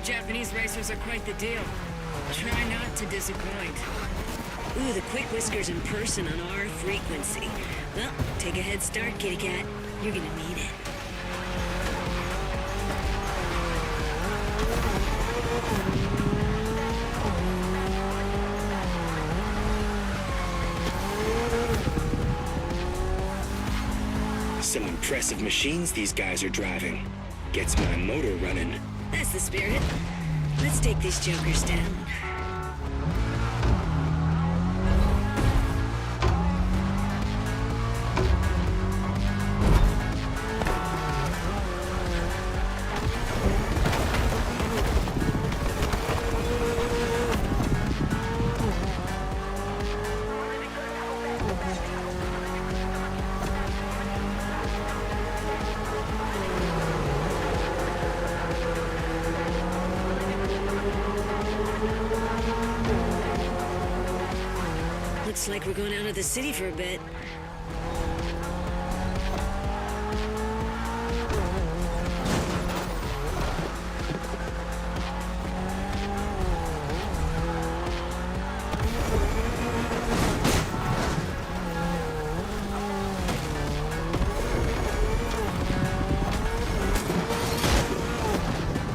Japanese racers are quite the deal. Try not to disappoint. Ooh, the quick whiskers in person on our frequency. Well, take a head start, kitty cat. You're gonna need it. Some impressive machines these guys are driving. Gets my motor running. That's the spirit. Let's take these jokers down. Looks like we're going out of the city for a bit.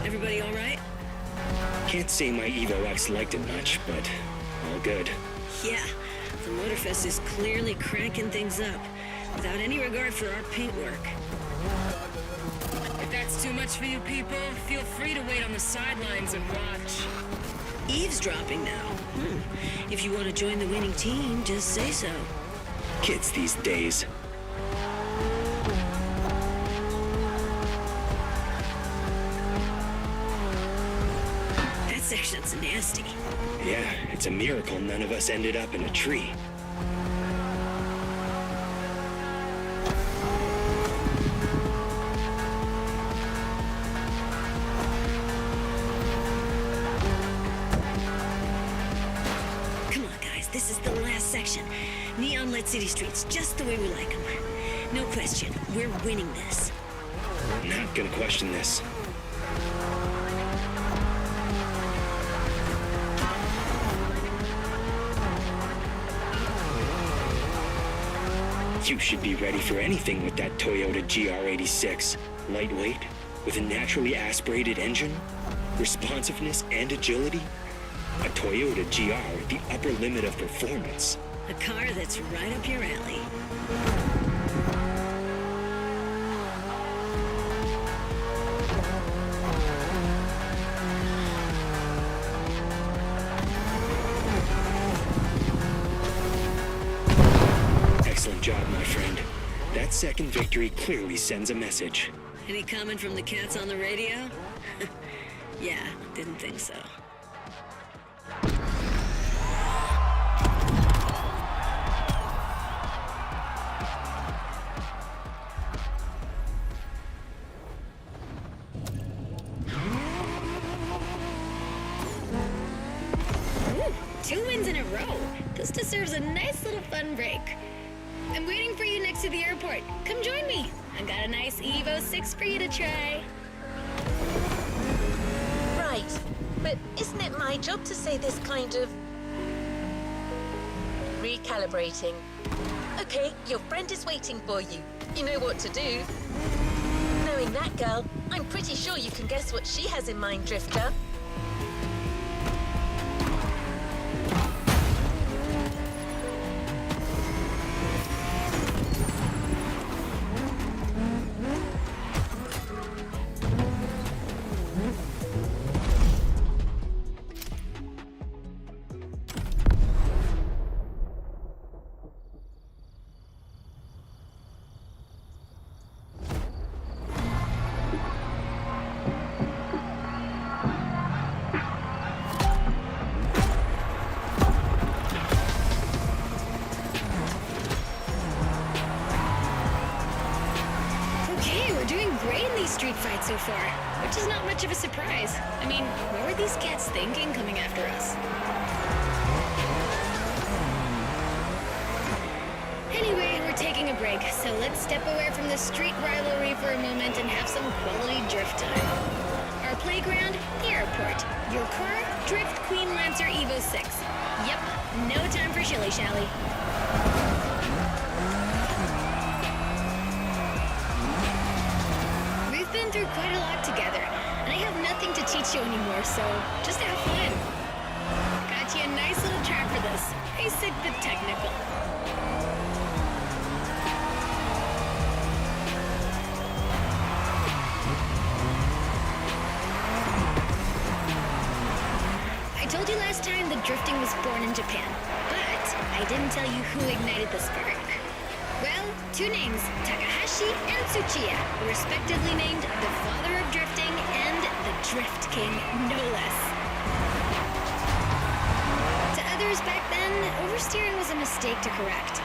Everybody all right? Can't say my Evo X liked it much, but all good. Yeah. The Motorfest is clearly cranking things up, without any regard for our paintwork. If that's too much for you people, feel free to wait on the sidelines and watch. Eavesdropping now. If you want to join the winning team, just say so. Kids these days. That section's nasty. Yeah, it's a miracle none of us ended up in a tree. Come on, guys, this is the last section. Neon-lit city streets, just the way we like them. No question, we're winning this. Not gonna question this. You should be ready for anything with that Toyota GR86. Lightweight, with a naturally aspirated engine, responsiveness and agility. A Toyota GR at the upper limit of performance. A car that's right up your alley. Excellent job, my friend. That second victory clearly sends a message. Any comment from the cats on the radio? Yeah, didn't think so. Ooh, 2 wins in a row. This deserves a nice little fun break. I'm waiting for you next to the airport. Come join me. I've got a nice Evo 6 for you to try. Right, but isn't it my job to say this kind of... recalibrating? Okay, your friend is waiting for you. You know what to do. Knowing that girl, I'm pretty sure you can guess what she has in mind, Drifter. street fight so far, which is not much of a surprise. I mean, what were these cats thinking coming after us? Anyway, we're taking a break, so let's step away from the street rivalry for a moment and have some quality drift time. Our playground, the airport. Your car, Drift Queen Lancer Evo 6. Yep, no time for shilly-shally. We've been through quite a lot together, and I have nothing to teach you anymore, so just have fun. Got you a nice little track for this. Basic but technical. I told you last time that drifting was born in Japan, but I didn't tell you who ignited the spark. Well, two names, Takahashi and Tsuchiya, respectively named the father of drifting and the Drift King, no less. To others back then, oversteering was a mistake to correct.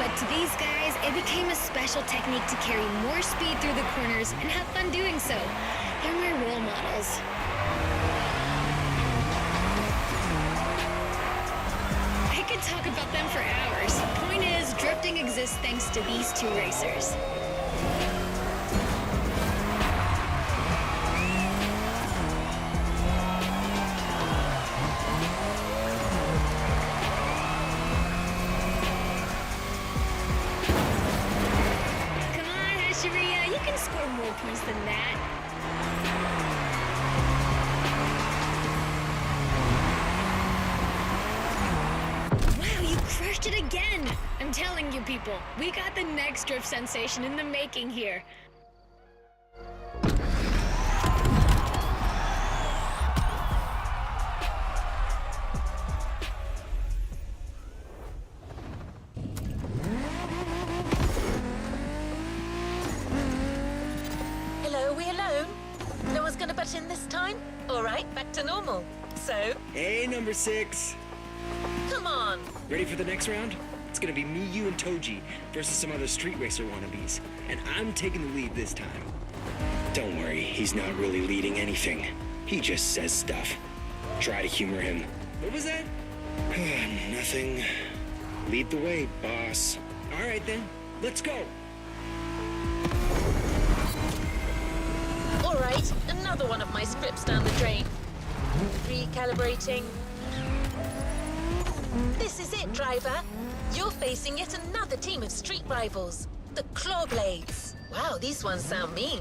But to these guys, it became a special technique to carry more speed through the corners and have fun doing so. They're my role models. I could talk about them for hours. Point is, drifting exists thanks to these two racers. Come on, Hashiria, you can score more points than that. Crushed it again! I'm telling you people, we got the next drift sensation in the making here. Hello, we alone? No one's gonna butt in this time? All right, back to normal. So, Hey, number 6. come on. Ready for the next round? It's gonna be me, you, and Toji versus some other street racer wannabes. And I'm taking the lead this time. Don't worry, he's not really leading anything. He just says stuff. Try to humor him. What was that? Nothing. Lead the way, boss. All right then, let's go. All right, another one of my scripts down the drain. Recalibrating. This is it, driver. You're facing yet another team of street rivals, the Clawblades. Wow, these ones sound mean.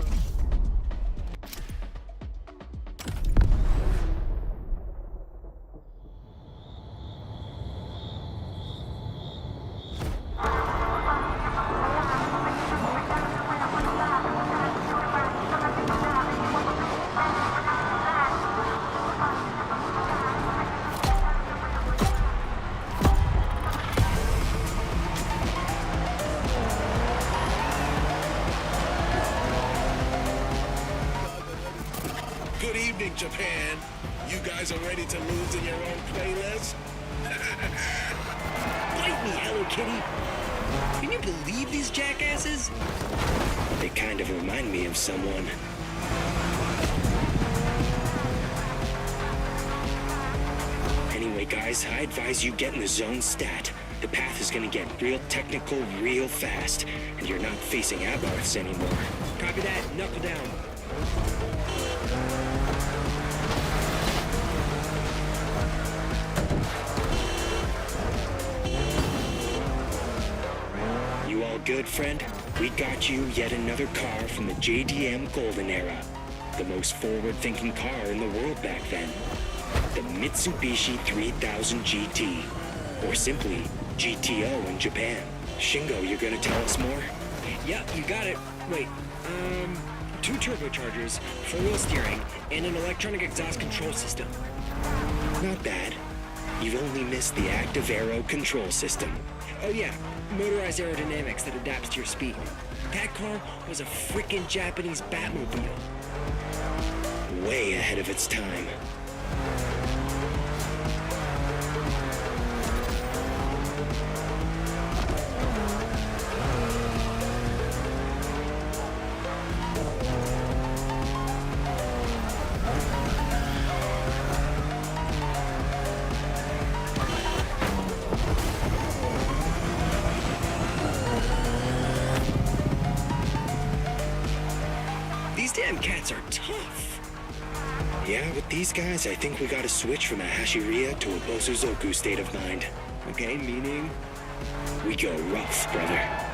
Good evening, Japan. You guys are ready to lose in your own playlist? Bite me, Hello Kitty. Can you believe these jackasses? They kind of remind me of someone. Anyway, guys, I advise you get in the zone stat. The path is gonna get real technical real fast, and you're not facing Abarths anymore. Copy that, knuckle down. You all good, friend? We got you yet another car from the JDM Golden Era. The most forward-thinking car in the world back then. The Mitsubishi 3000 GT. Or simply, GTO in Japan. Shingo, you're gonna tell us more? Yep, you got it. Wait, 2 turbochargers, 4-wheel steering, and an electronic exhaust control system. Not bad. You've only missed the active aero control system. Oh yeah, motorized aerodynamics that adapts to your speed. That car was a frickin' Japanese Batmobile. Way ahead of its time. These damn cats are tough. Yeah, with these guys, I think we gotta switch from a Hashiria to a Bosozoku state of mind. Okay, meaning we go rough, brother.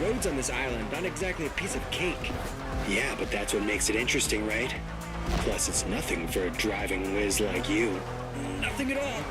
Roads on this island, not exactly a piece of cake. Yeah, but that's what makes it interesting, right? Plus, it's nothing for a driving whiz like you. Nothing at all.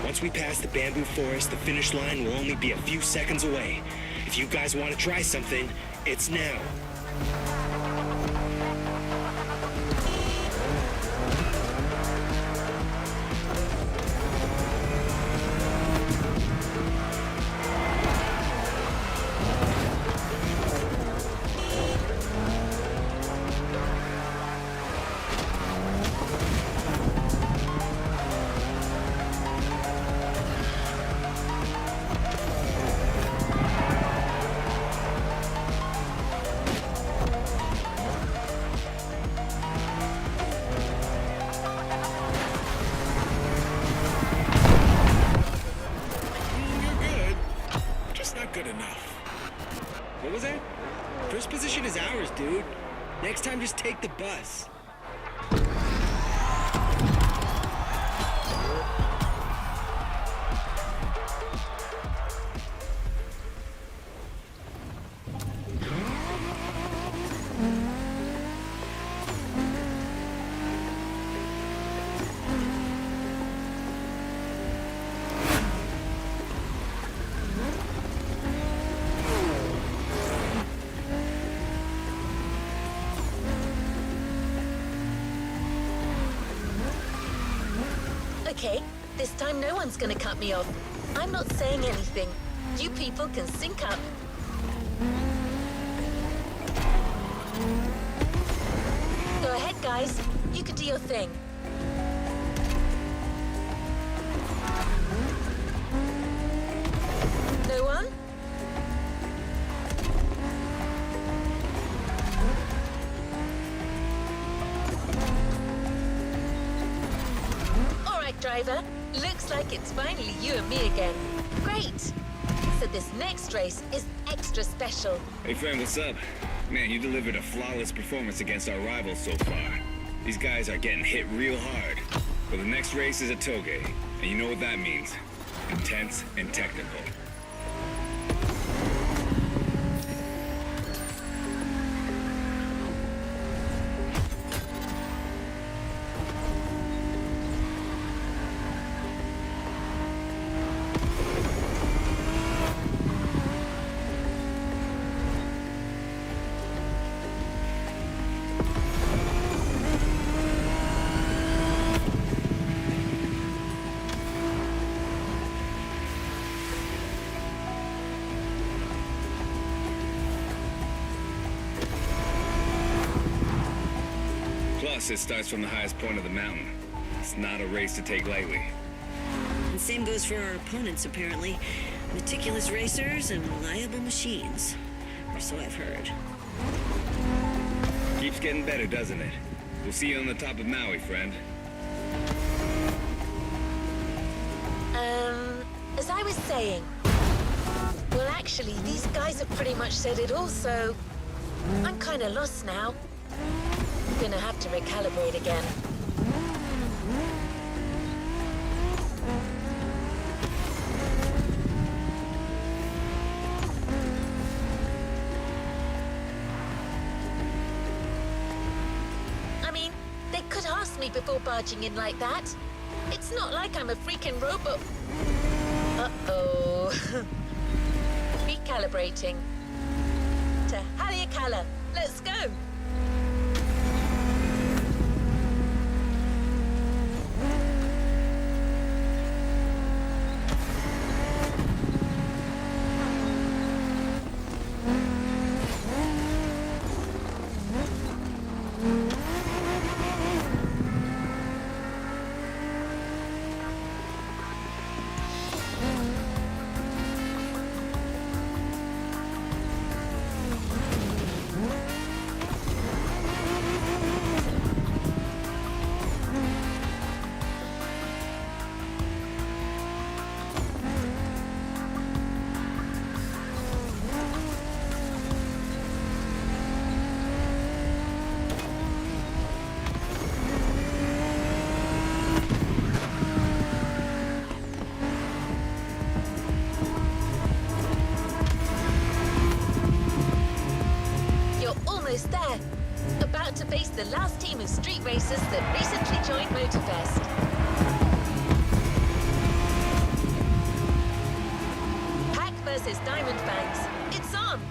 Once we pass the bamboo forest, the finish line will only be a few seconds away. If you guys want to try something, it's now. Good enough. What was that? First position is ours, dude. Next time, just take the bus. Okay, this time no one's gonna cut me off. I'm not saying anything. You people can sync up. Go ahead, guys. You can do your thing. No one? Driver, looks like it's finally you and me again. Great! So this next race is extra special. Hey friend, what's up? Man, you delivered a flawless performance against our rivals so far. These guys are getting hit real hard. But the next race is a toge, and you know what that means. Intense and technical. Plus, it starts from the highest point of the mountain. It's not a race to take lightly. And same goes for our opponents, apparently. Meticulous racers and reliable machines. Or so I've heard. Keeps getting better, doesn't it? We'll see you on the top of Maui, friend. As I was saying, Actually, these guys have pretty much said it all, so I'm kind of lost now. I'm gonna have to recalibrate again. I mean, they could ask me before barging in like that. It's not like I'm a freaking robot. Uh-oh. Recalibrating. To Haleakala. Let's go. There. About to face the last team of street racers that recently joined Motorfest. Pack versus Diamondbacks. It's on!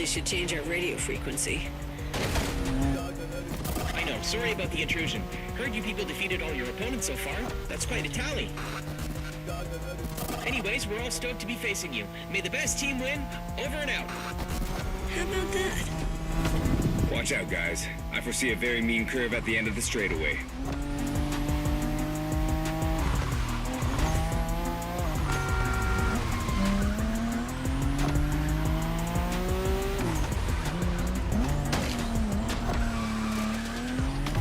Should change our radio frequency. I know, sorry about the intrusion. Heard you people defeated all your opponents so far. That's quite a tally. Anyways, we're all stoked to be facing you. May the best team win. Over and out. How about that? Watch out, guys. I foresee a very mean curve at the end of the straightaway.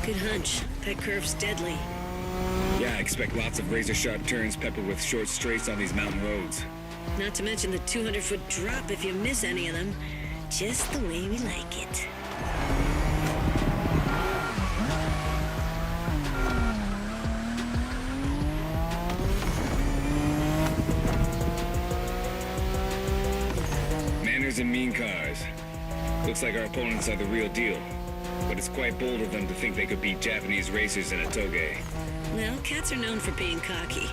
Good hunch. That curve's deadly. Yeah, I expect lots of razor-sharp turns peppered with short straights on these mountain roads. Not to mention the 200-foot drop if you miss any of them. Just the way we like it. Manners and mean cars. Looks like our opponents are the real deal. But it's quite bold of them to think they could beat Japanese racers in a toge. Well, cats are known for being cocky.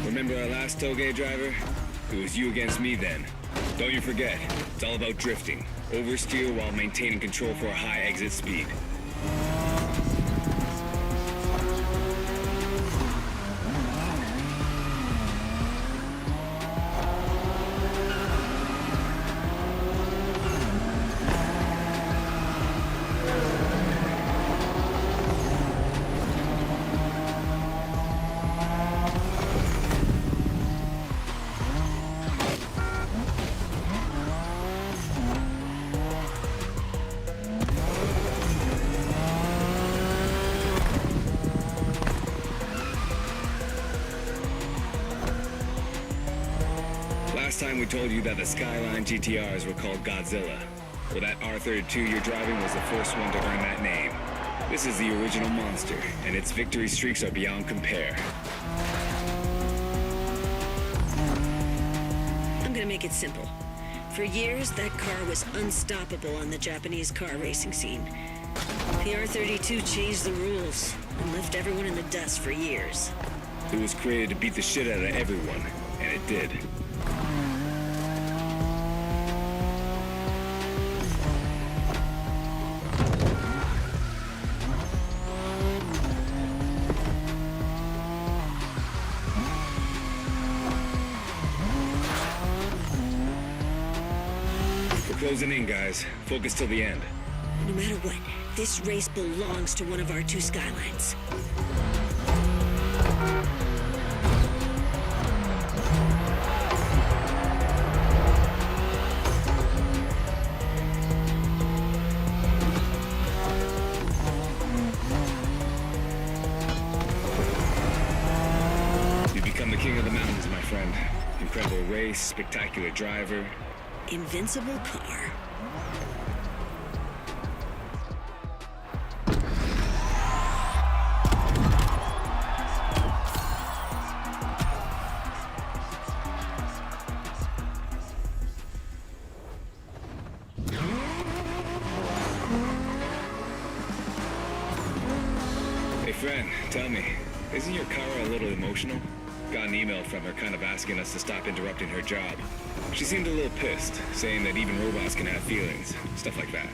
Remember our last toge driver? It was you against me then. Don't you forget, it's all about drifting. Oversteer while maintaining control for a high exit speed. Last time we told you that the Skyline GTRs were called Godzilla. Well, that R32 you're driving was the first one to earn that name. This is the original monster, and its victory streaks are beyond compare. I'm gonna make it simple. For years, that car was unstoppable on the Japanese car racing scene. The R32 changed the rules and left everyone in the dust for years. It was created to beat the shit out of everyone, and it did. We're closing in, guys. Focus till the end. No matter what, this race belongs to one of our two skylines. You become the king of the mountains, my friend. Incredible race, spectacular driver. Invincible car. Hey friend, tell me, isn't your Kara a little emotional? Got an email from her kind of asking us to stop interrupting her job. She seemed a little pissed, saying that even robots can have feelings, stuff like that.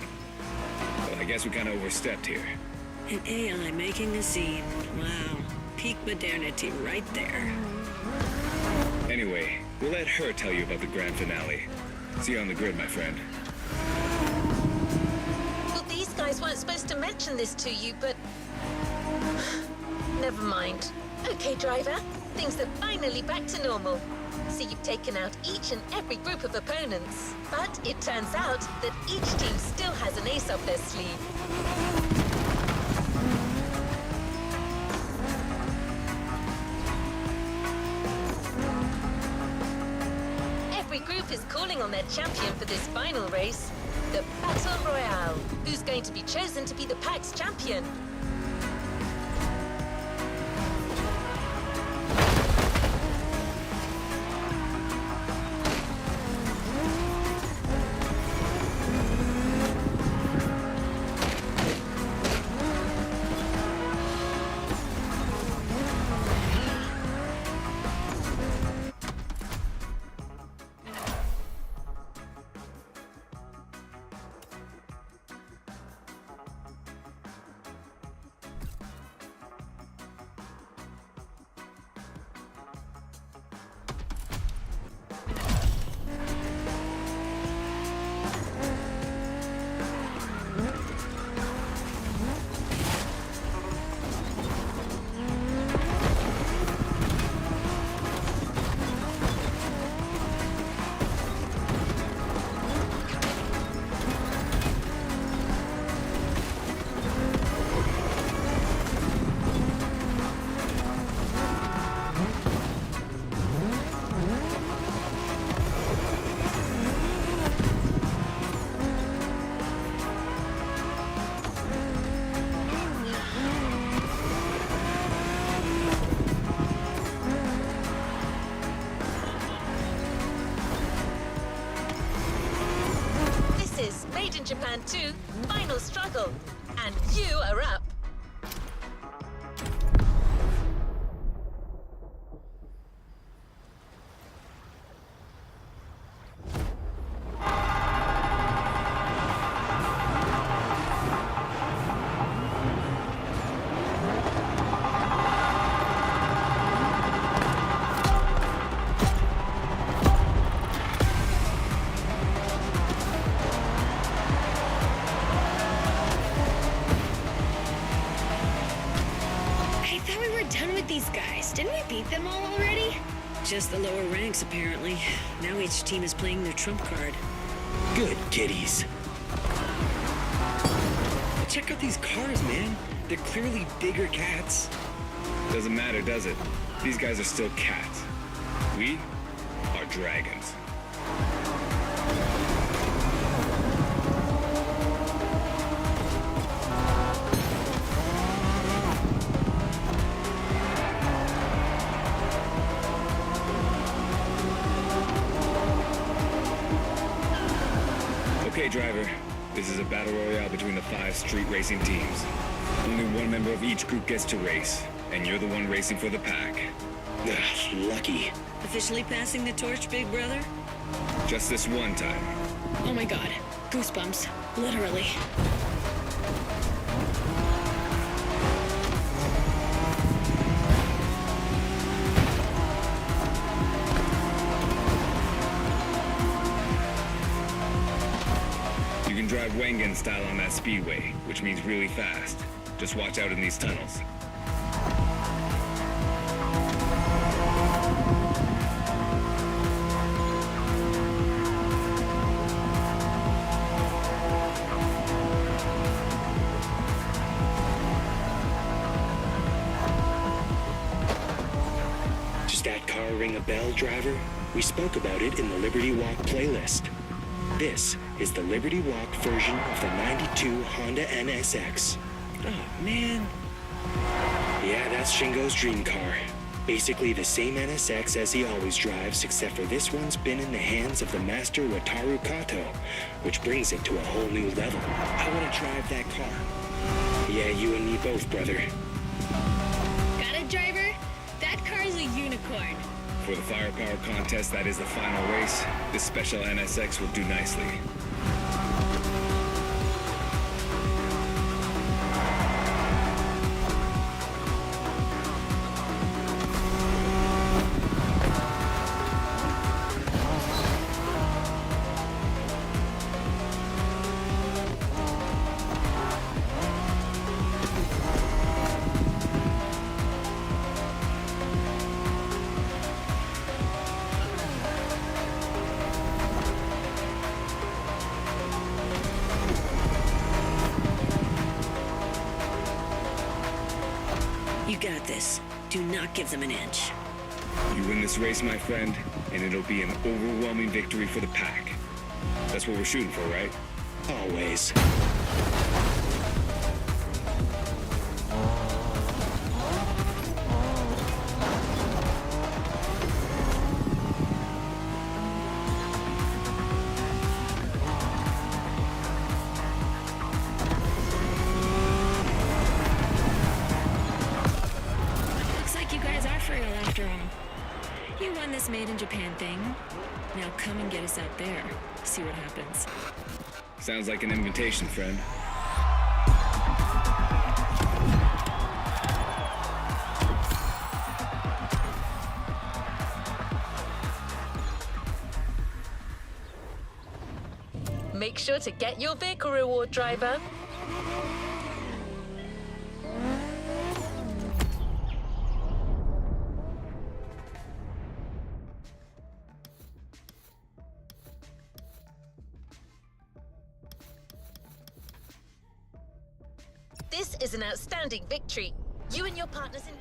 Well, I guess we kind of overstepped here. An AI making a scene. Wow. Peak modernity right there. Anyway, we'll let her tell you about the grand finale. See you on the grid, my friend. Well, these guys weren't supposed to mention this to you, but... Never mind. Okay, driver. Things are finally back to normal. So you've taken out each and every group of opponents. But it turns out that each team still has an ace up their sleeve. Every group is calling on their champion for this final race, the Battle Royale. Who's going to be chosen to be the PAX champion? Made in Japan 2, final struggle. And you are up. These guys, didn't we beat them all already? Just the lower ranks, apparently. Now each team is playing their trump card. Good kitties. Check out these cars, man. They're clearly bigger cats. Doesn't matter, does it? These guys are still cats. We are dragons. battle royale between the 5 street racing teams. Only one member of each group gets to race, and you're the one racing for the pack. Ugh, lucky. Officially passing the torch, big brother? Just this one time. Oh my god. Goosebumps. Literally. You can drive Wengen style on that speedway, which means really fast. Just watch out in these tunnels. Does that car ring a bell, driver? We spoke about it in the Liberty Walk playlist. This is the Liberty Walk version of the 92 Honda NSX. Oh, man. Yeah, that's Shingo's dream car. Basically the same NSX as he always drives, except for this one's been in the hands of the master Wataru Kato, which brings it to a whole new level. I want to drive that car. Yeah, you and me both, brother. Got it, driver? That car's a unicorn. For the firepower contest that is the final race, this special NSX will do nicely. You got this. Do not give them an inch. You win this race, my friend, and it'll be an overwhelming victory for the pack. That's what we're shooting for, right? Always. Looks like you guys are for real after all. You won this Made in Japan thing. Now come and get us out there. See what happens. Sounds like an invitation, friend. Make sure to get your vehicle reward, driver. This is an outstanding victory. You and your partners in...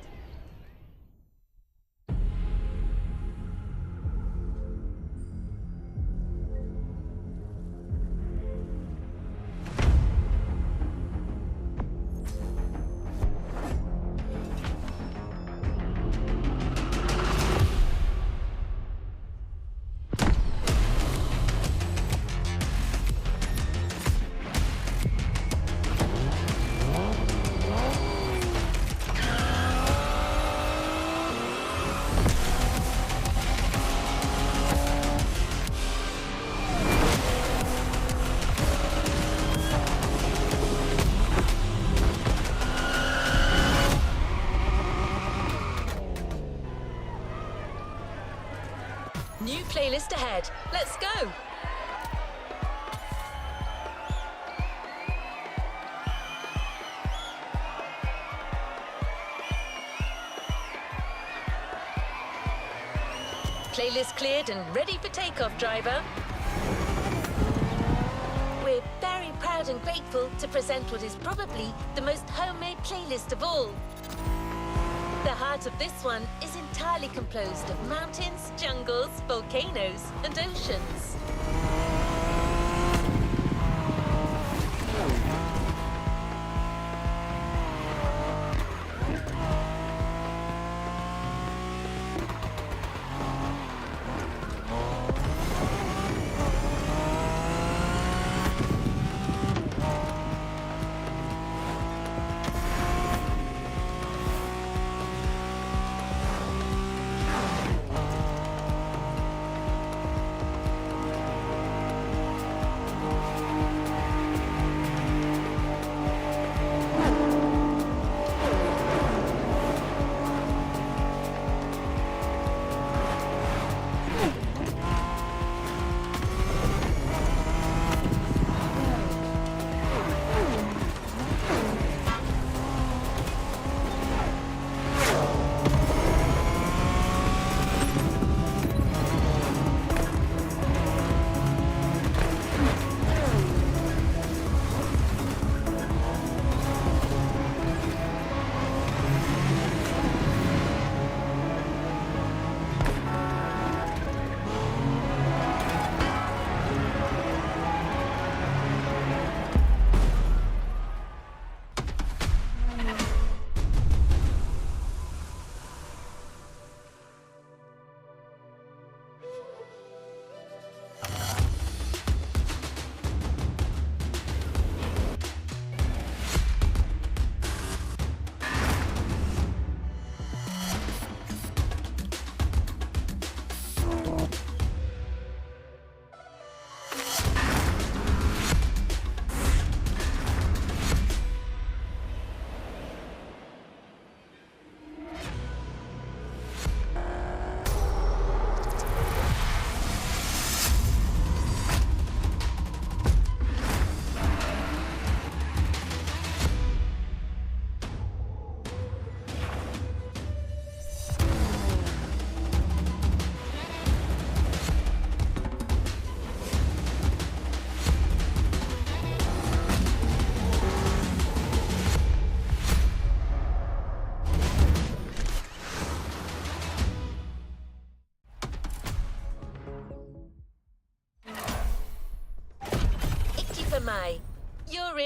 New playlist ahead. Let's go! Playlist cleared and ready for takeoff, driver. We're very proud and grateful to present what is probably the most homemade playlist of all. The heart of this one is entirely composed of mountains, jungles, volcanoes, and oceans.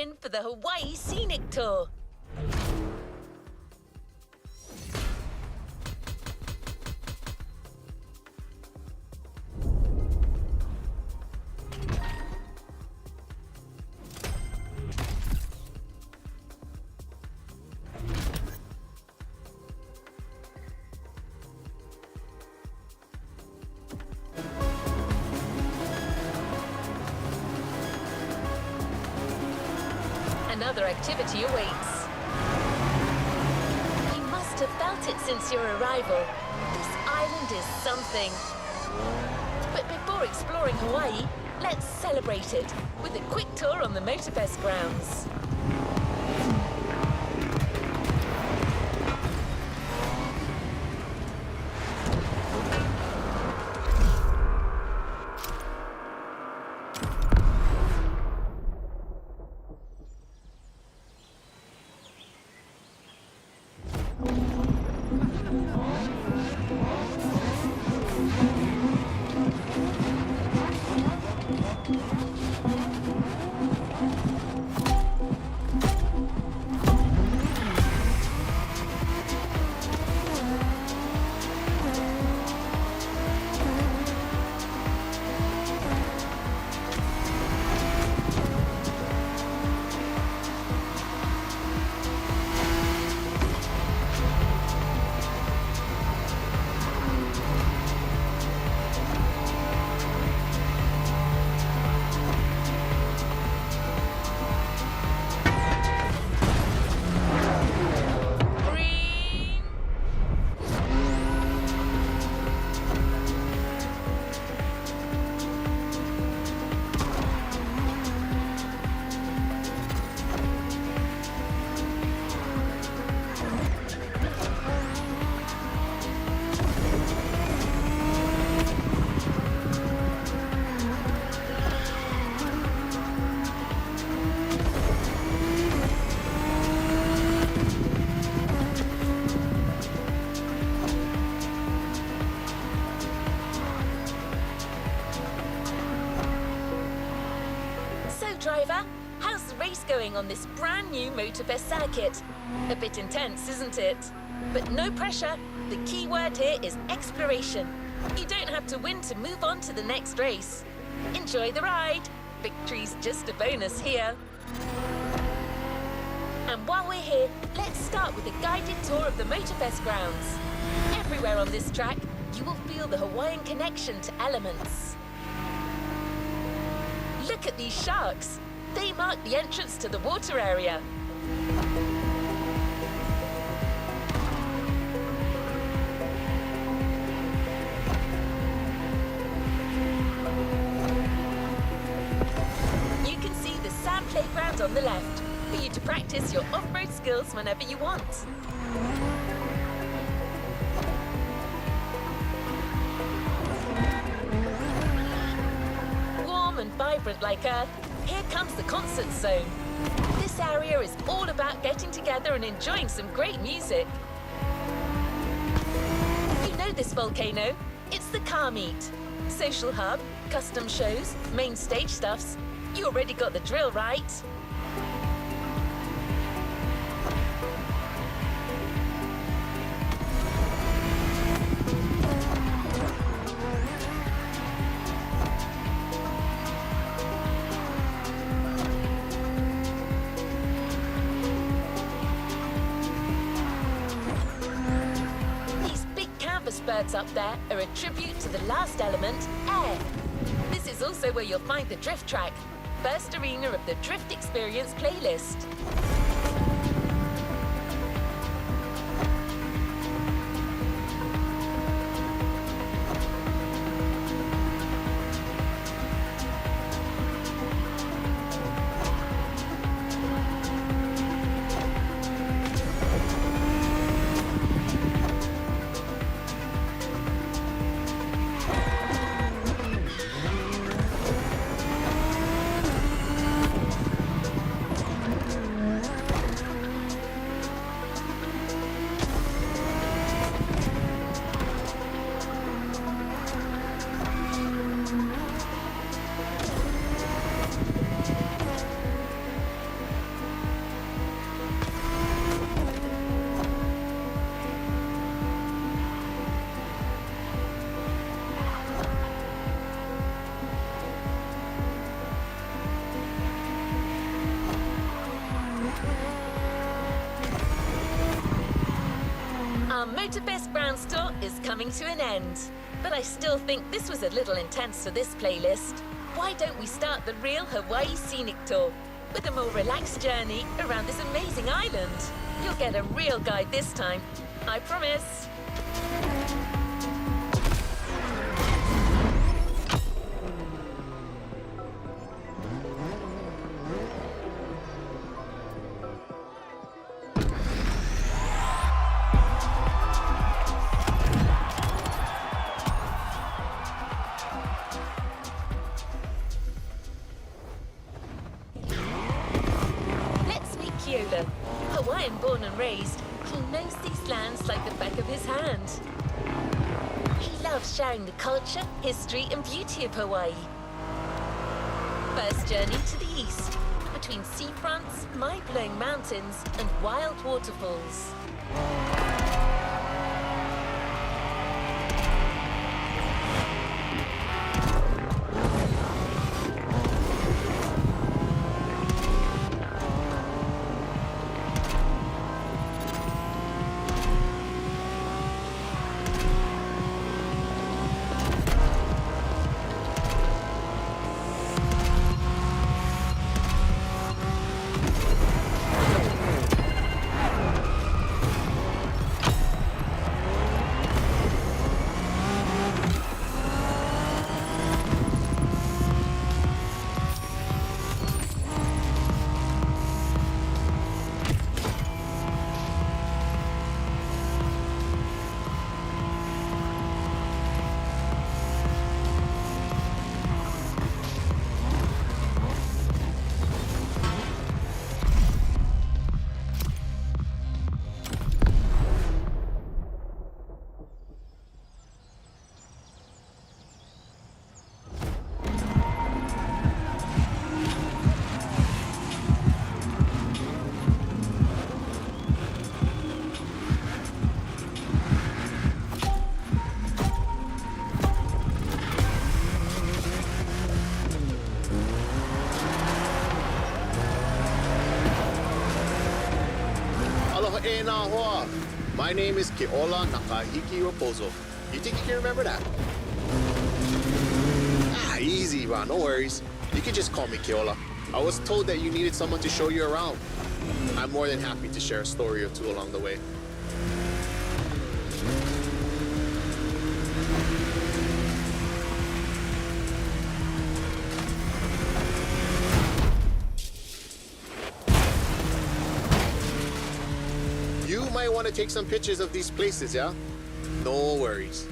in for the Hawaii Scenic Tour. Another activity awaits. You must have felt it since your arrival. This island is something. But before exploring Hawaii, let's celebrate it with a quick tour on the Motorfest grounds. Driver, how's the race going on this brand new Motorfest circuit? A bit intense, isn't it? But no pressure. The key word here is exploration. You don't have to win to move on to the next race. Enjoy the ride. Victory's just a bonus here. And while we're here, let's start with a guided tour of the Motorfest grounds. Everywhere on this track, you will feel the Hawaiian connection to elements. Look at these sharks. They mark the entrance to the water area. You can see the sand playground on the left for you to practice your off-road skills whenever you want. And vibrant like Earth, here comes the concert zone. This area is all about getting together and enjoying some great music. You know this volcano? It's the car meet. Social hub, custom shows, main stage stuffs. You already got the drill, right? Birds up there are a tribute to the last element, air. This is also where you'll find the drift track, first arena of the Drift Experience playlist. Our Motorfest grounds tour is coming to an end. But I still think this was a little intense for this playlist. Why don't we start the real Hawaii Scenic Tour with a more relaxed journey around this amazing island? You'll get a real guide this time, I promise. Hawaiian born and raised, he knows these lands like the back of his hand. He loves sharing the culture, history and beauty of Hawaii. First journey to the east, between seafronts, mind-blowing mountains and wild waterfalls. My name is Keola Nakahiki Raposo. You think you can remember that? Easy, bro. No worries. You can just call me Keola. I was told that you needed someone to show you around. I'm more than happy to share a story or two along the way. Want to take some pictures of these places, yeah? No worries.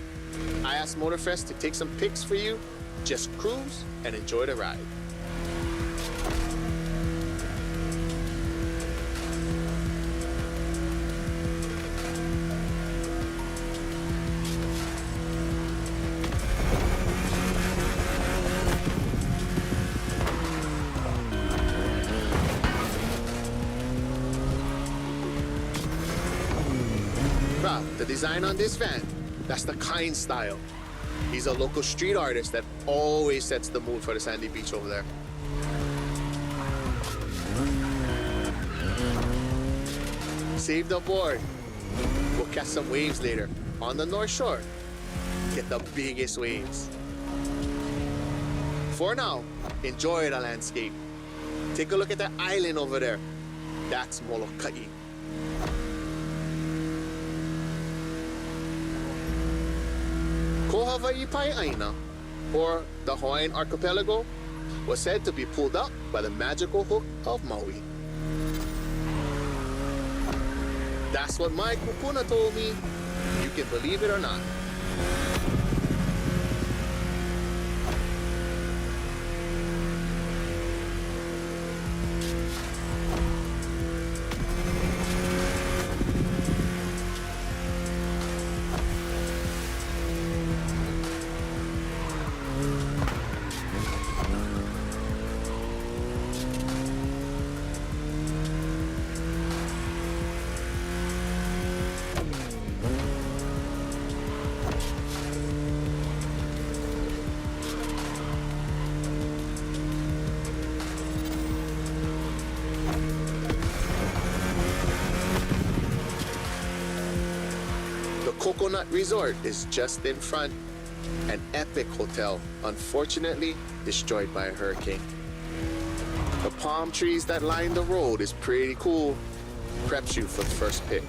I asked Motorfest to take some pics for you. Just cruise and enjoy the ride. The design on this van, that's the Kind style. He's a local street artist that always sets the mood for the sandy beach over there. Saved aboard. We'll catch some waves later on the North Shore. Get the biggest waves. For now, enjoy the landscape. Take a look at that island over there. That's Molokai. Ko Hawaii Pai'aina, or the Hawaiian archipelago, was said to be pulled up by the magical hook of Maui. That's what my kupuna told me. You can believe it or not. Coconut Resort is just in front. An epic hotel, unfortunately destroyed by a hurricane. The palm trees that line the road is pretty cool. Preps you for the first pit.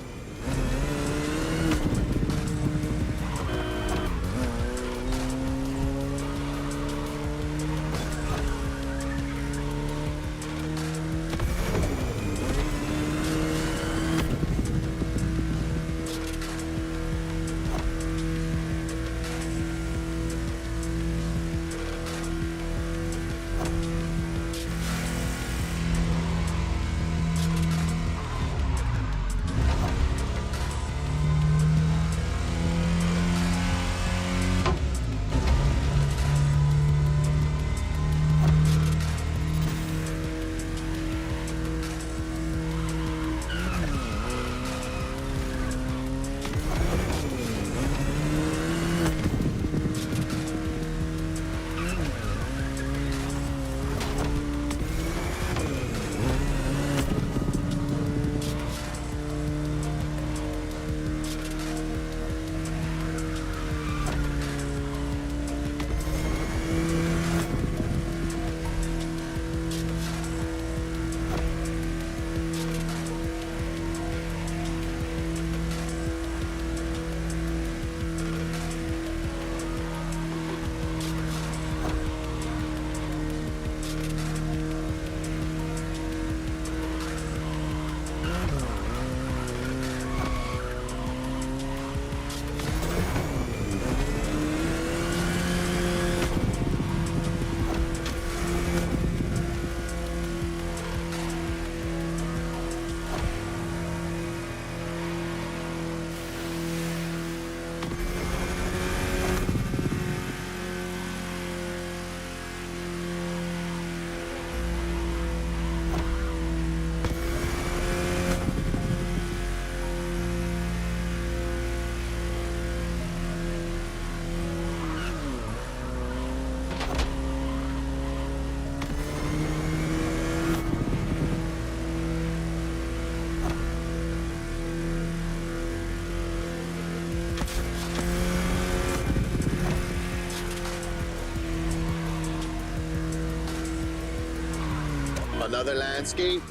Another landscape,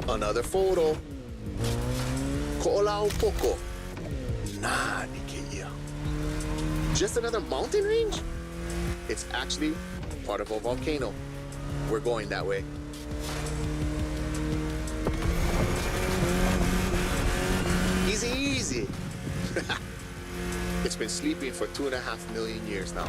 another photo. Ko'olau poko. Nah, Nikiya. Just another mountain range? It's actually part of a volcano. We're going that way. Easy, easy. It's been sleeping for 2.5 million years now.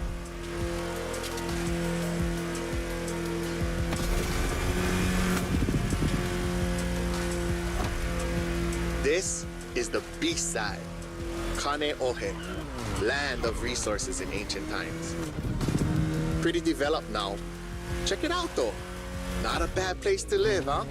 This is the beast side, Kaneohe, land of resources in ancient times. Pretty developed now. Check it out though. Not a bad place to live, huh?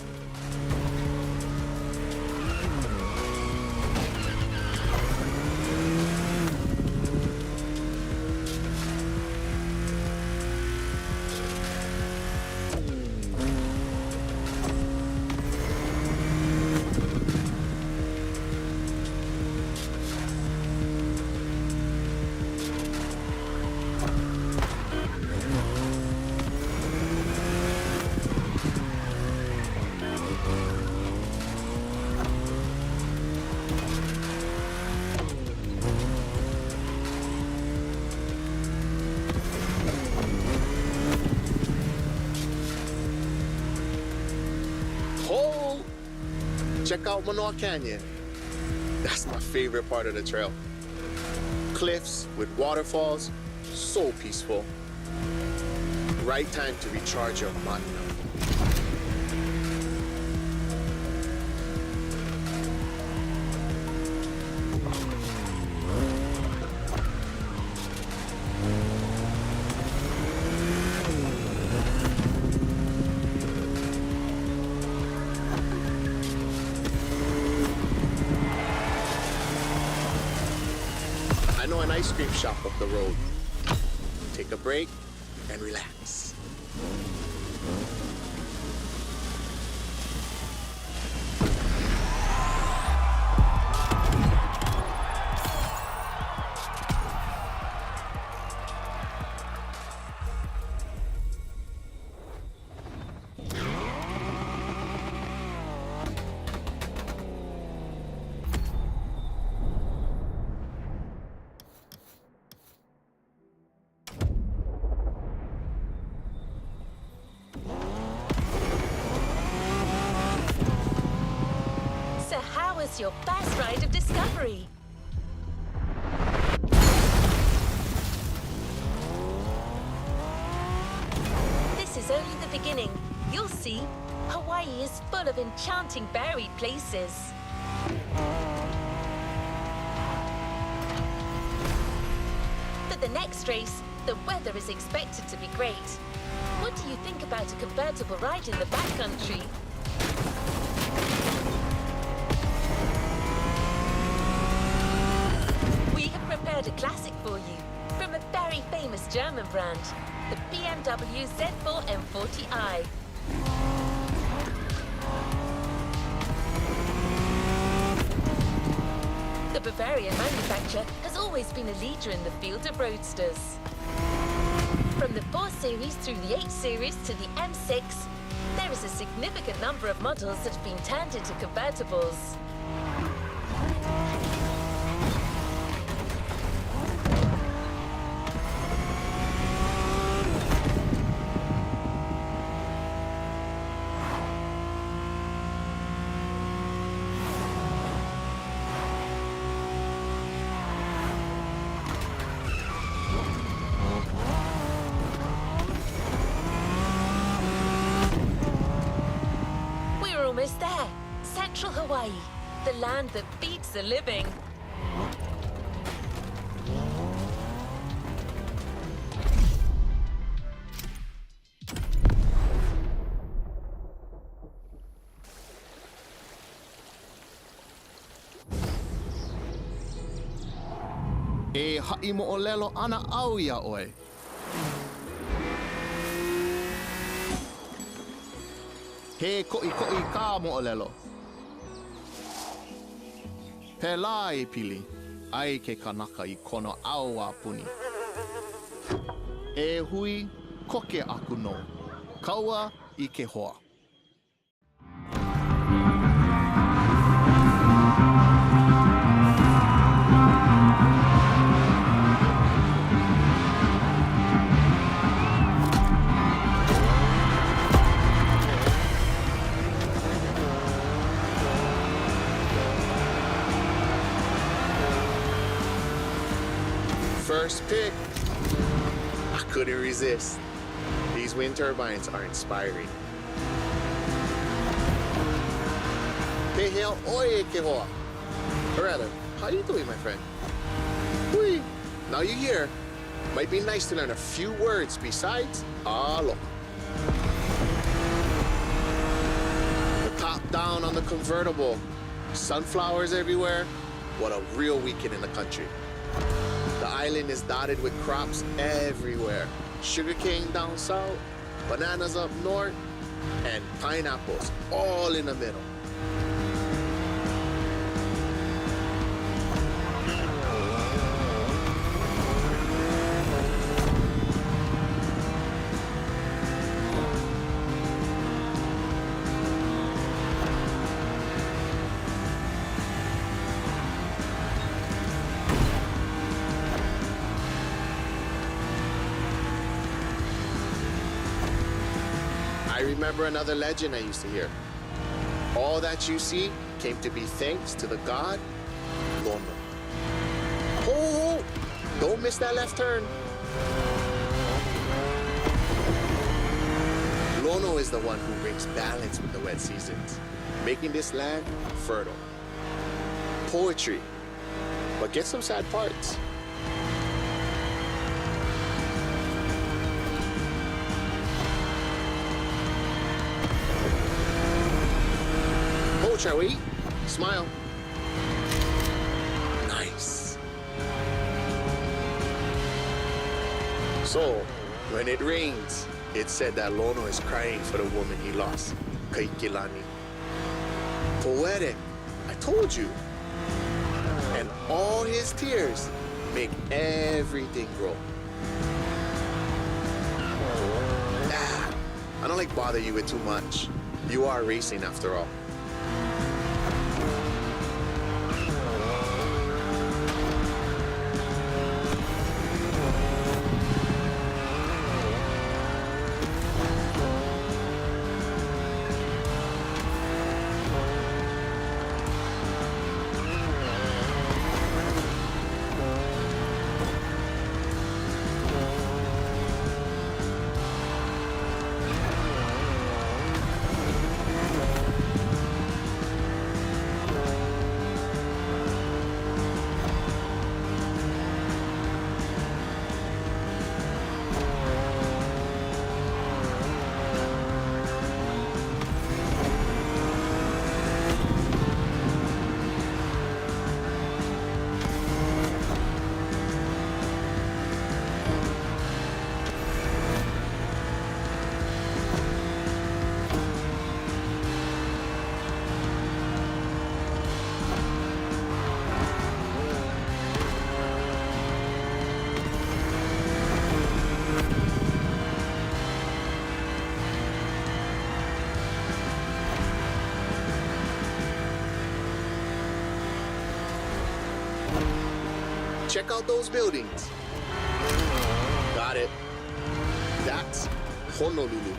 Check out Manoa Canyon. That's my favorite part of the trail. Cliffs with waterfalls, so peaceful. Right time to recharge your mana. Ice cream shop up the road. Take a break and relax. us your fast ride of discovery. This is only the beginning. You'll see, Hawaii is full of enchanting buried places. For the next race, the weather is expected to be great. What do you think about a convertible ride in the backcountry? We have prepared a classic for you from a very famous German brand, the BMW Z4 M40i. The Bavarian manufacturer has always been a leader in the field of roadsters. From the 4 Series through the 8 Series to the M6, there is a significant number of models that have been turned into convertibles. Almost there. Central Hawaii, the land that beats the living. E ha'i mo'olelo ana au ia oe. He ko'i ka mo'olelo. Pela e pili, ai ke kanaka I kono au a puni. E hui, koke aku no. Kaua I ke hoa. First pick. I couldn't resist. These wind turbines are inspiring. Te heo oe ke hoa. Or rather, how you doing, my friend? Hui. Now you're here. Might be nice to learn a few words besides aloha. The top down on the convertible. Sunflowers everywhere. What a real weekend in the country. The island is dotted with crops everywhere. Sugarcane down south, bananas up north, and pineapples all in the middle. I remember another legend I used to hear. All that you see came to be thanks to the god Lono. Oh, don't miss that left turn. Lono is the one who brings balance with the wet seasons, making this land fertile. Poetry, but get some sad parts. Shall we? Smile. Nice. So, when it rains, it's said that Lono is crying for the woman he lost, Kaikilani. Poetic, I told you. And all his tears make everything grow. Nah, I don't like bother you with too much. You are racing after all. Check out those buildings. Got it. That's Honolulu.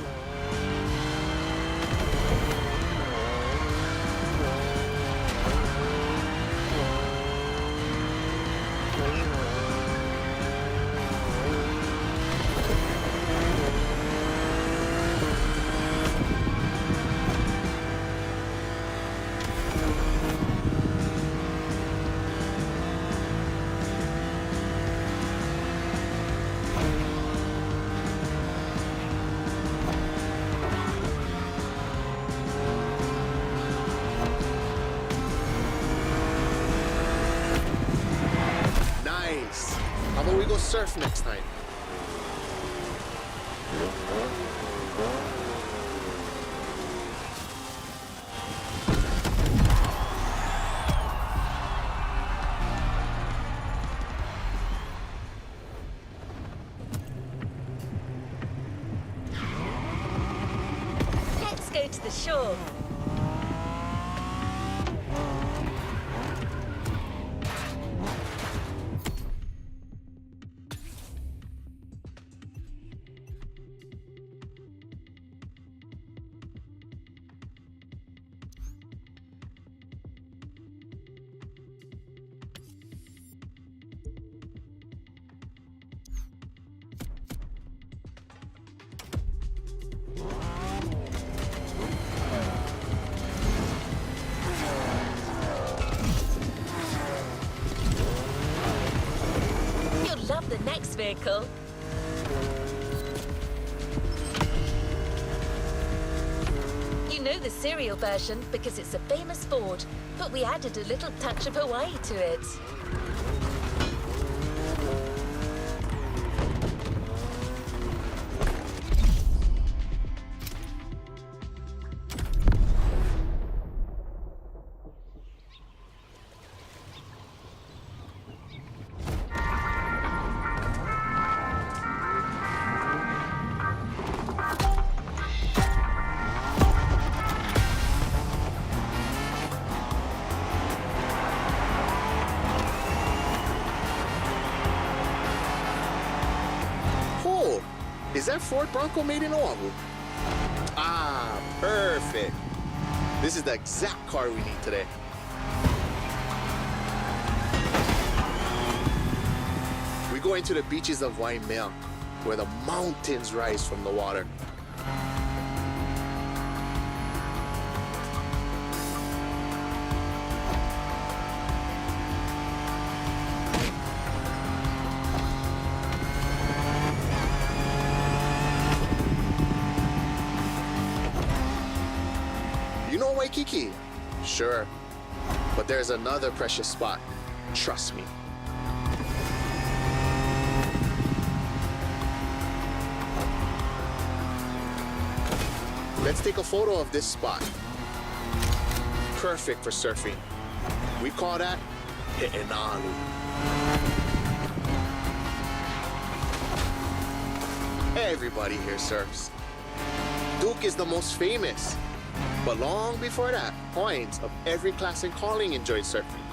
Nice. How about we go surf next time? Let's go to the shore. You'll love the next vehicle. You know the serial version because it's a famous Ford, but we added a little touch of Hawaii to it. Oh, is that Ford Bronco made in Oahu? Ah, perfect. This is the exact car we need today. We go into the beaches of Waimea, where the mountains rise from the water. You know Waikiki? Sure. But there's another precious spot. Trust me. Let's take a photo of this spot. Perfect for surfing. We call that He'enalu. Everybody here surfs. Duke is the most famous. But long before that, Hawaiians of every class and calling enjoyed surfing.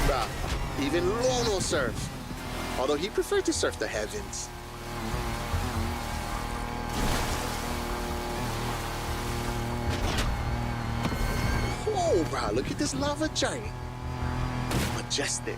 Bruh, even Lono surfed, although he preferred to surf the heavens. Oh, bruh, look at this lava giant. Majestic.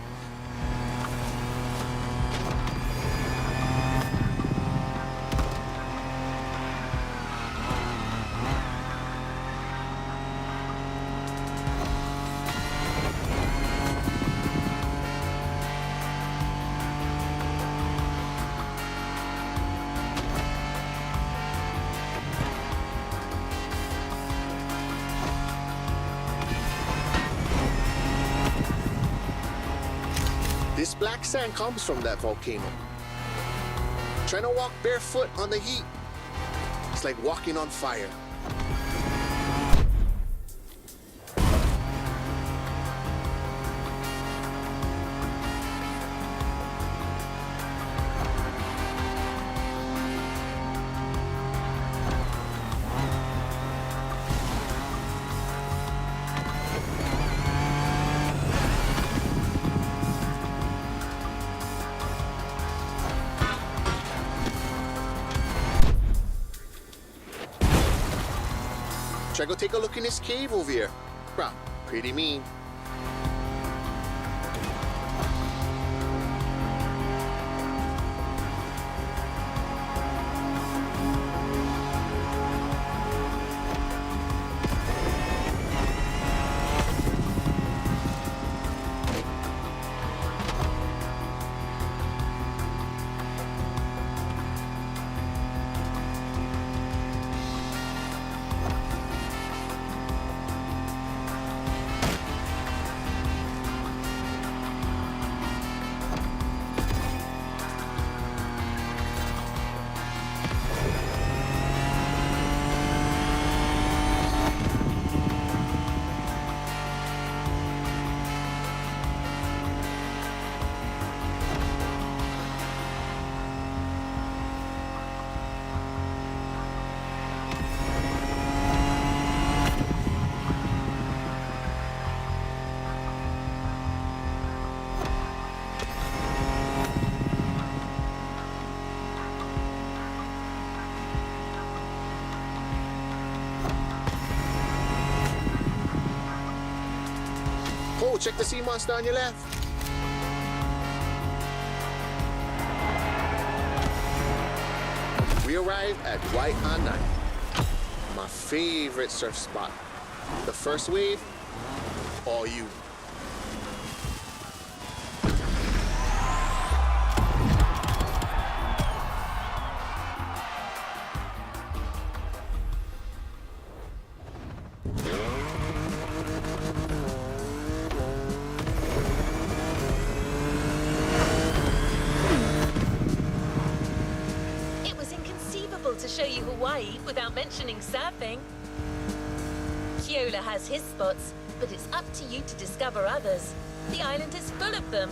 This black sand comes from that volcano. Trying to walk barefoot on the heat, it's like walking on fire. Try go take a look in this cave over here. Bruh, pretty mean. Oh, check the sea monster on your left. We arrived at White on Nine, my favorite surf spot. The first wave, all you. To show you Hawaii without mentioning surfing. Keola has his spots, but it's up to you to discover others. The island is full of them.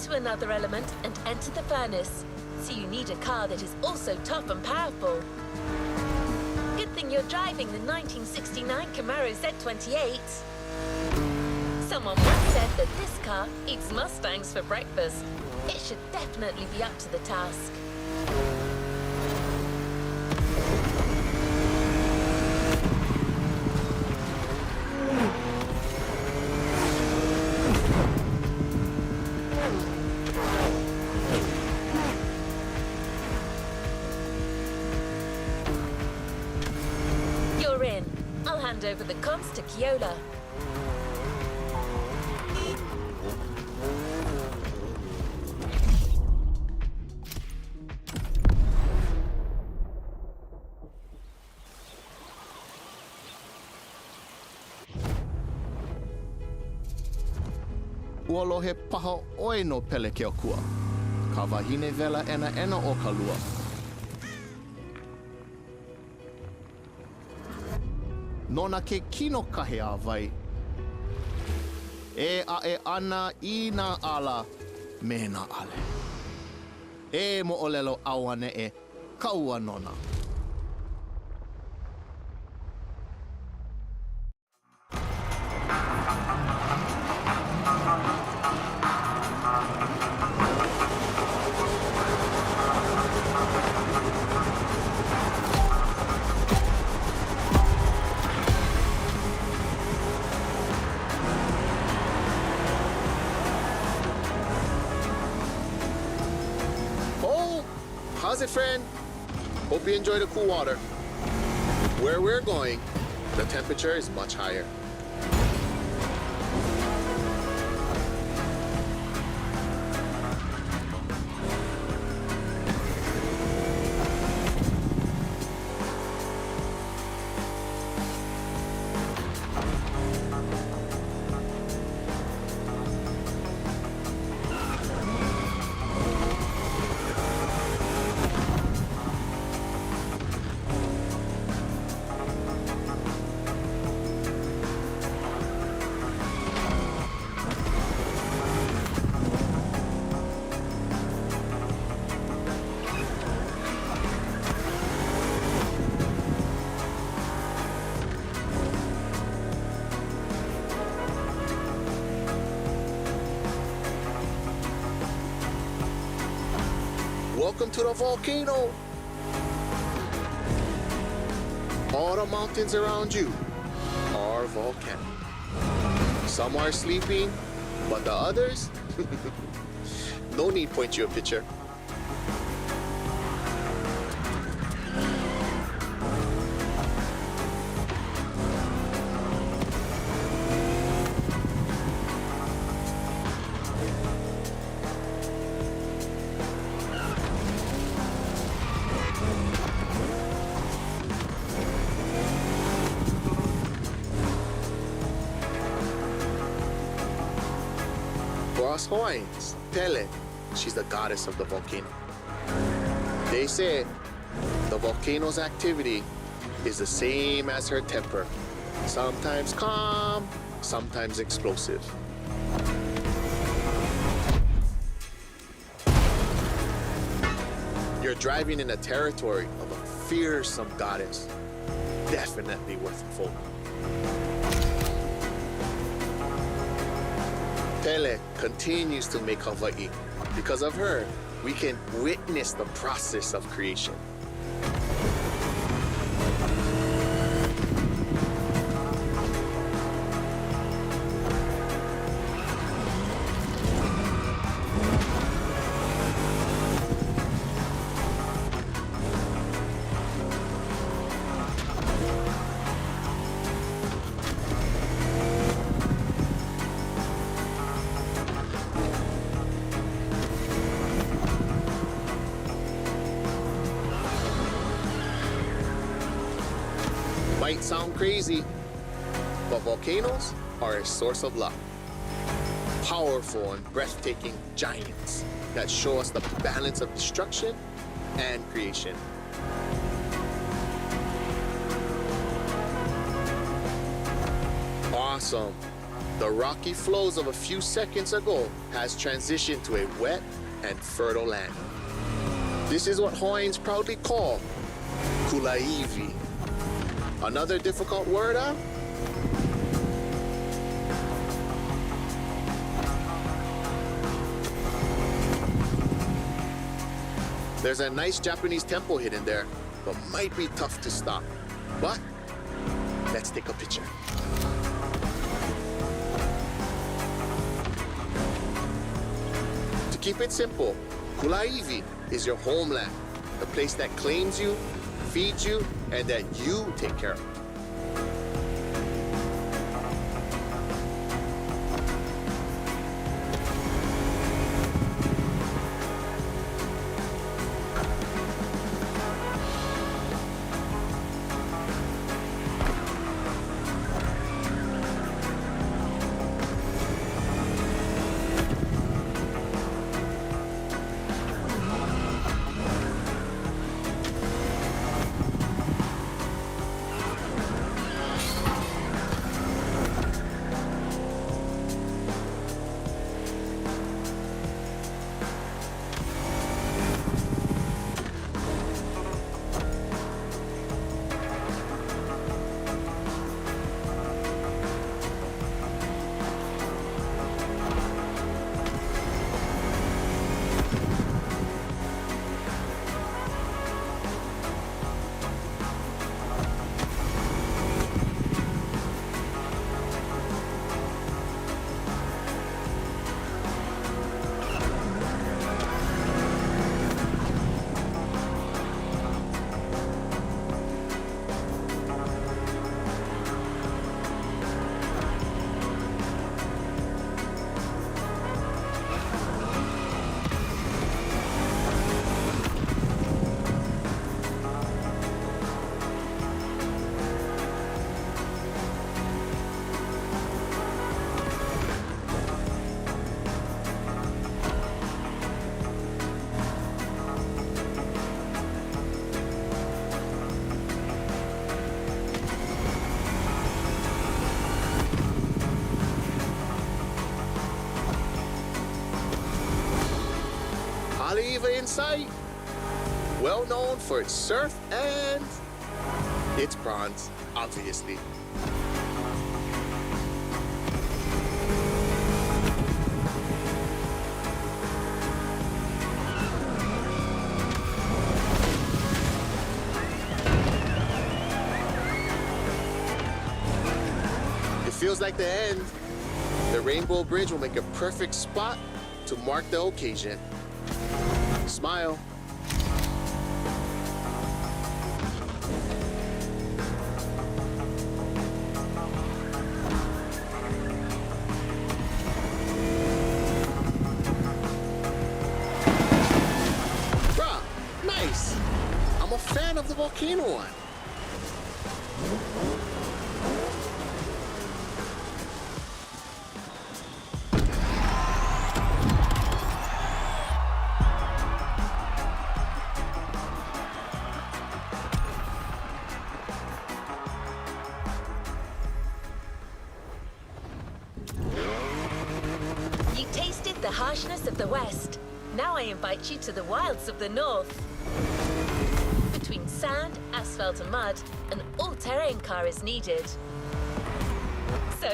To another element and enter the furnace, so you need a car that is also tough and powerful. Good thing you're driving the 1969 Camaro Z28. Someone once said that this car eats Mustangs for breakfast. It should definitely be up to the task. hand over the comms to Kyola. Ualohe paha oi no pele ke okua. Ka wahine vela ena o ka lua. Nona ke kino kahe a vai. E a e ana I na ala me na ale. E mo olelo awane e kaua nona. How's it, friend? Hope you enjoy the cool water. Where we're going, the temperature is much higher. Welcome to the volcano. All the mountains around you are volcanic. Some are sleeping, but the others, no need point you a picture. For us Hawaiians, Pele, she's the goddess of the volcano. They say the volcano's activity is the same as her temper. Sometimes calm, sometimes explosive. You're driving in a territory of a fearsome goddess. Definitely worth a photo. Pele continues to make Hawaii. Because of her, we can witness the process of creation. Might sound crazy, but volcanoes are a source of luck. Powerful and breathtaking giants that show us the balance of destruction and creation. Awesome. The rocky flows of a few seconds ago has transitioned to a wet and fertile land. This is what Hawaiians proudly call Kulaivi. Another difficult word, huh? There's a nice Japanese temple hidden there, but might be tough to stop. But let's take a picture. To keep it simple, Kulaivi is your homeland, the place that claims you, feeds you, and that you take care of. Haleiwa in sight. Well known for its surf and its bronze, obviously. It feels like the end. The Rainbow Bridge will make a perfect spot to mark the occasion. Smile. Bruh, nice. I'm a fan of the volcano one. You tasted the harshness of the West. Now I invite you to the wilds of the North. Between sand, asphalt and mud, an all-terrain car is needed. So,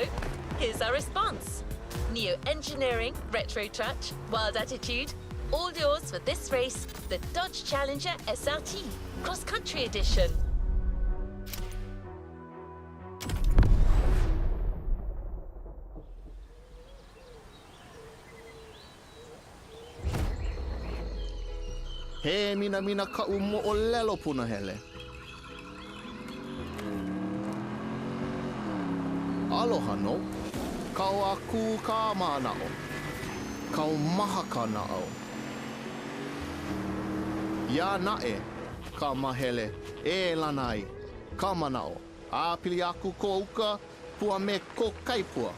here's our response. Neo-engineering, retro touch, wild attitude, all yours for this race, the Dodge Challenger SRT, cross-country edition. He mina ka umo o lelo puna hele. Aloha no. Kau aku ka manao. Kau maha ka nao. Ya nae ka mahele e lanai ka manao. A pili aku ko uka pua me ko kaipua.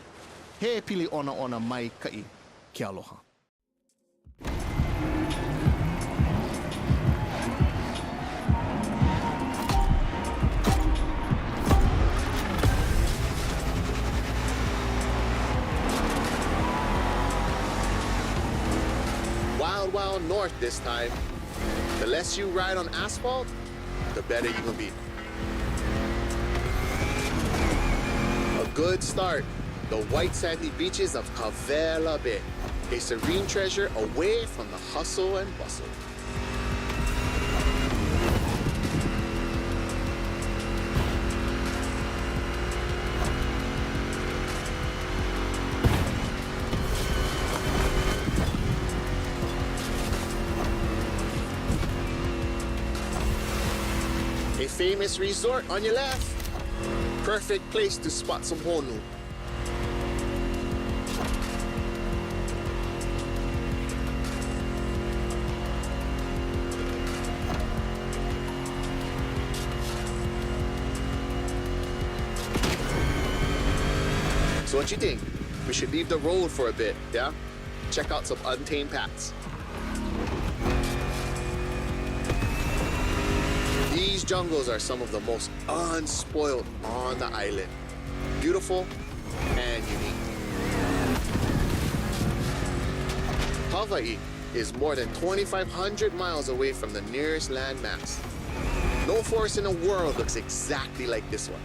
He pili ona mai kai ki aloha. Wild north this time. The less you ride on asphalt, the better you will be. A good start. The white sandy beaches of Kavela Bay. A serene treasure away from the hustle and bustle. A famous resort on your left. Perfect place to spot some honu. So what you think? We should leave the road for a bit, yeah? Check out some untamed paths. These jungles are some of the most unspoiled on the island. Beautiful and unique. Hawaii is more than 2,500 miles away from the nearest landmass. No forest in the world looks exactly like this one.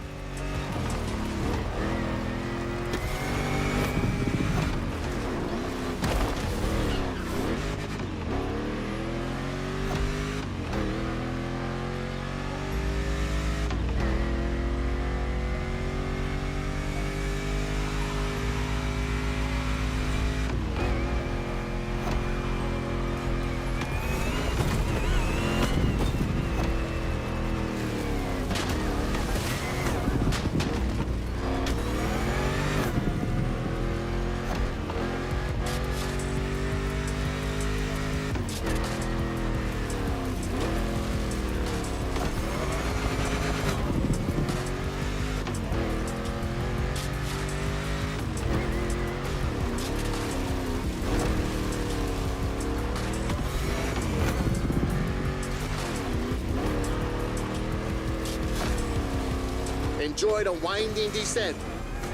Enjoy the winding descent.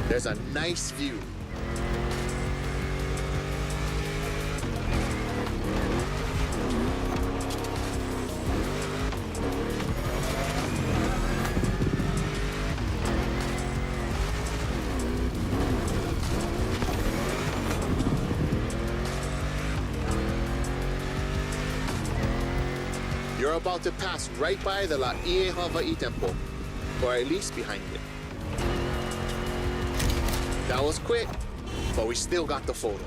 There's a nice view. You're about to pass right by the La Ie Hawaii Temple, or at least behind it. That was quick, but we still got the photo.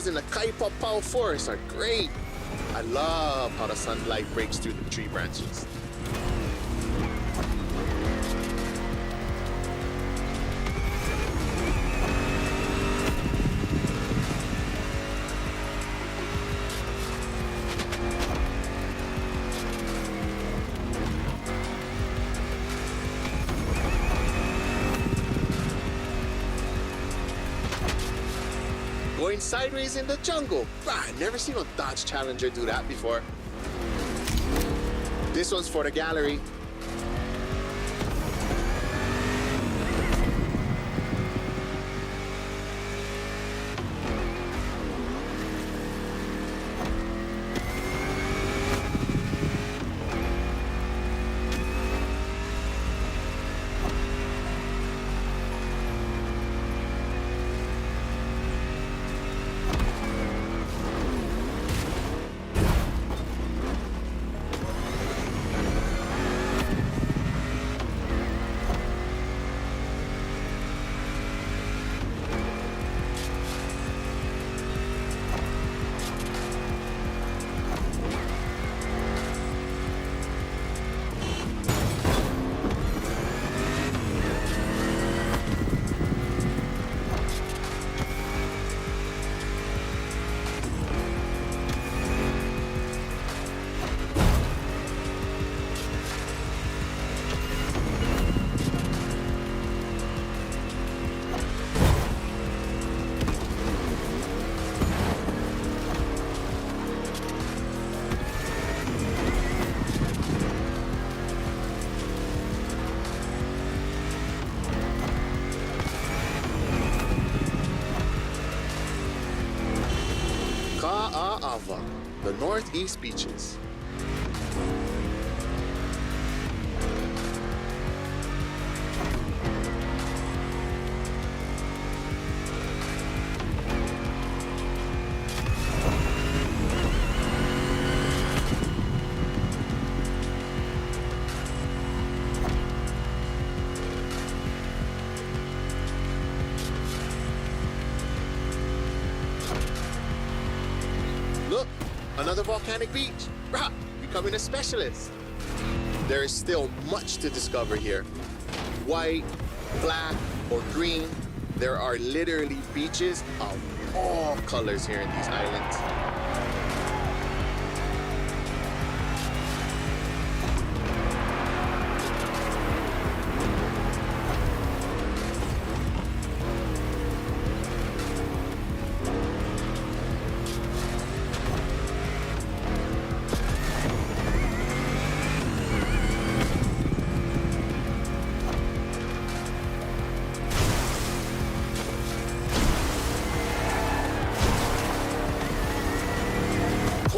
In the Kaipapau forest are great. I love how the sunlight breaks through the tree branches. Going sideways in the jungle. I've never seen a Dodge Challenger do that before. This one's for the gallery. Ka'a'awa, the northeast beaches. Look, another volcanic beach. Rah, becoming a specialist. There is still much to discover here. White, black, or green, there are literally beaches of all colors here in these islands.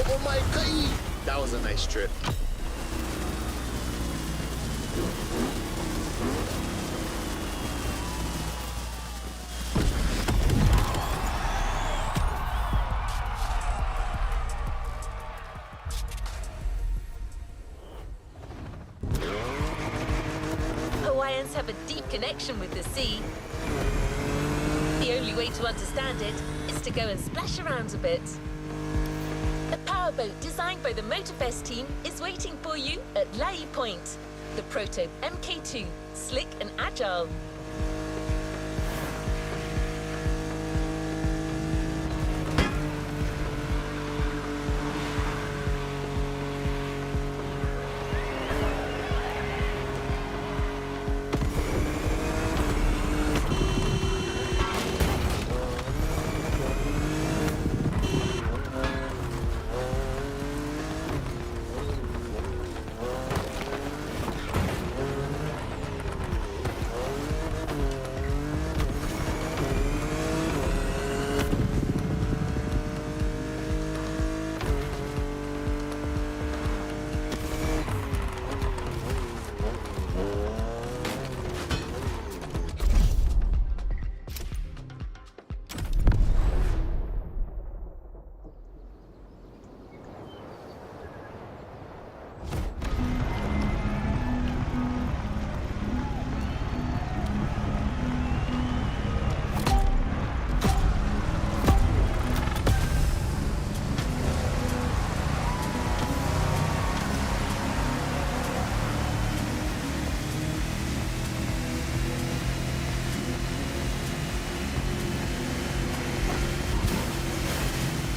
Oh my God! That was a nice trip. Hawaiians have a deep connection with the sea. The only way to understand it is to go and splash around a bit. A powerboat designed by the Motorfest team is waiting for you at Lai Point. The Proto MK2, slick and agile.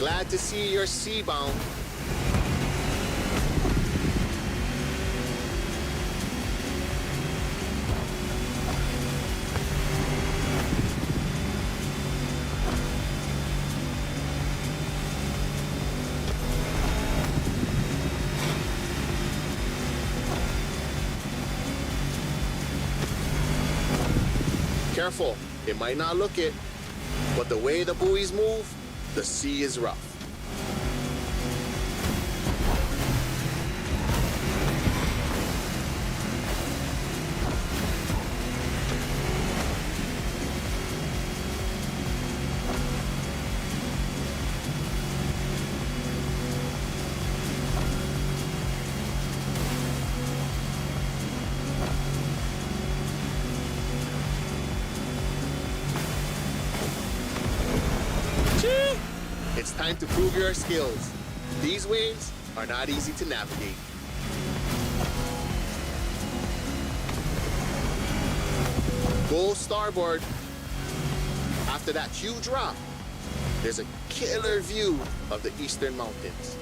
Glad to see you're seabound. Careful, it might not look it, but the way the buoys move, the sea is rough. It's time to prove your skills. These waves are not easy to navigate. Go starboard. After that huge rock, there's a killer view of the Eastern Mountains.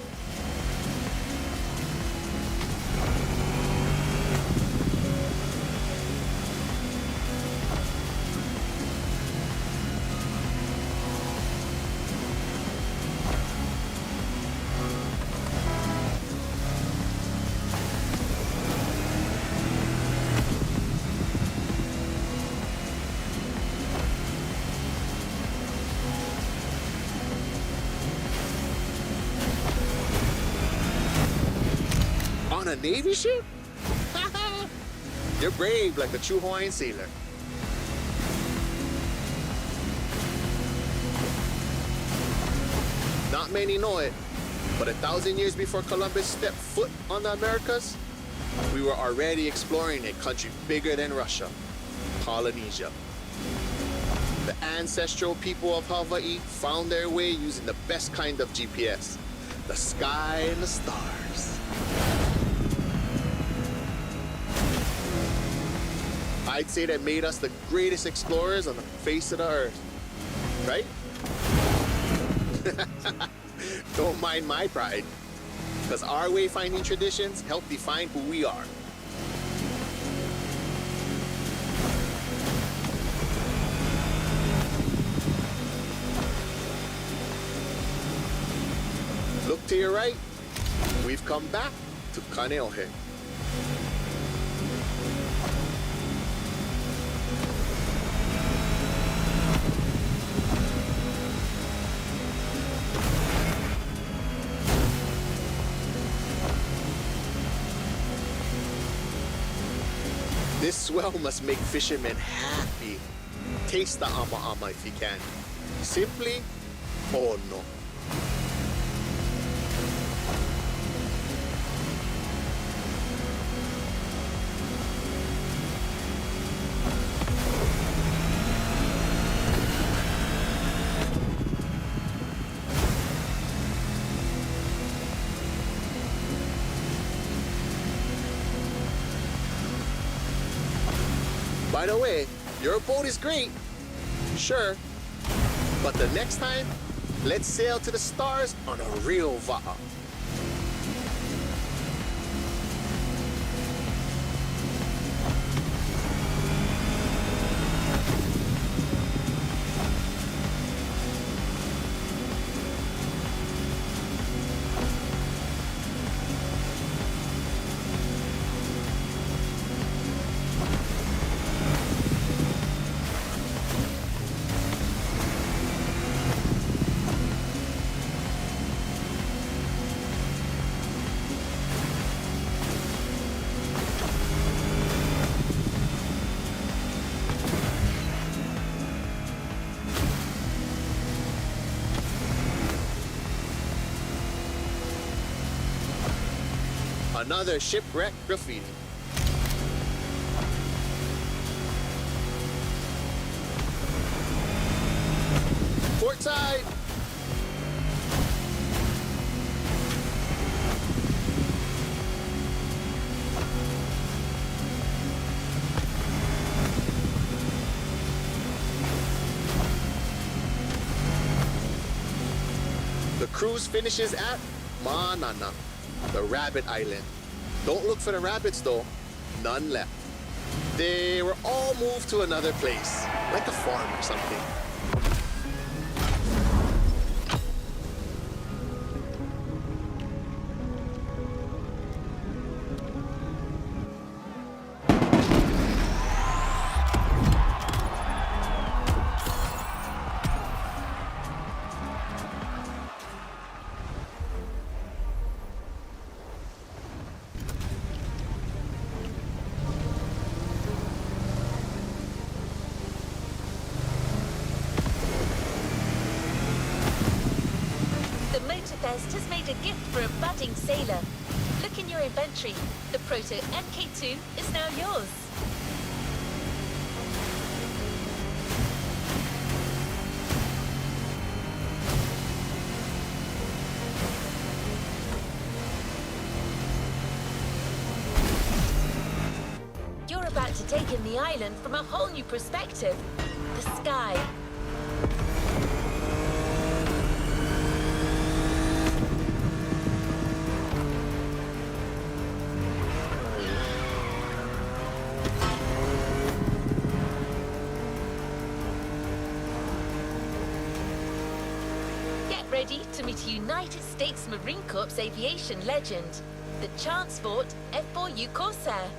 On a Navy ship? You're brave like the true Hawaiian sailor. Not many know it, but 1,000 years before Columbus stepped foot on the Americas, we were already exploring a country bigger than Russia, Polynesia. The ancestral people of Hawaii found their way using the best kind of GPS, the sky and the stars. I'd say that made us the greatest explorers on the face of the earth, right? Don't mind my pride, because our wayfinding traditions help define who we are. Look to your right, we've come back to Kaneohe. This swell must make fishermen happy. Taste the ama-ama if you can. Simply, oh no. By the way, your boat is great, sure, but the next time, let's sail to the stars on a real va'a. Another shipwreck graffiti. Port side! The cruise finishes at Manana, the rabbit island. Don't look for the rabbits though, none left. They were all moved to another place, like a farm or something. The Motorfest has made a gift for a budding sailor. Look in your inventory. The Proto MK2 is now yours. You're about to take in the island from a whole new perspective. The sky. Ready to meet a United States Marine Corps aviation legend, the Transport F4U Corsair.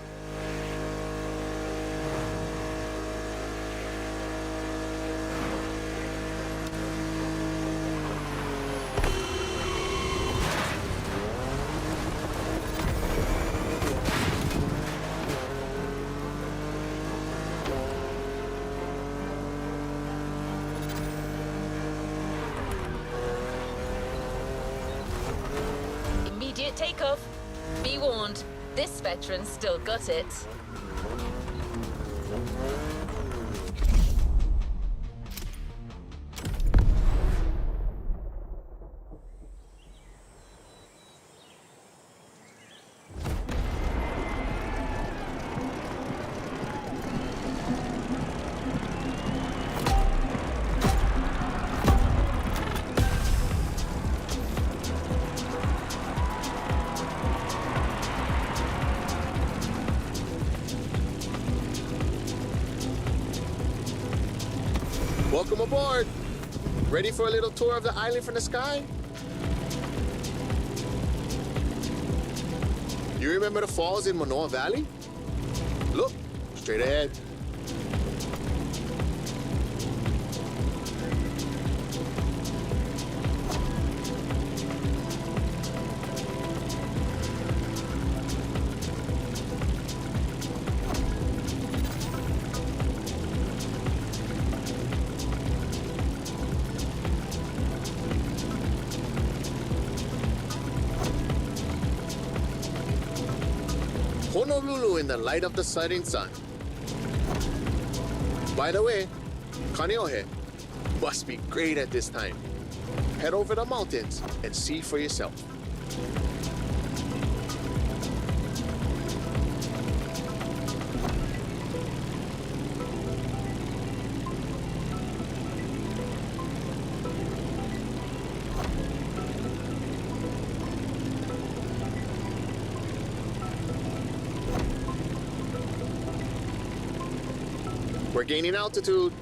Immediate takeoff. Be warned, this veteran still got it. Welcome aboard! Ready for a little tour of the island from the sky? You remember the falls in Manoa Valley? Look, straight ahead. Honolulu in the light of the setting sun. By the way, Kaneohe must be great at this time. Head over the mountains and see for yourself. We're gaining altitude.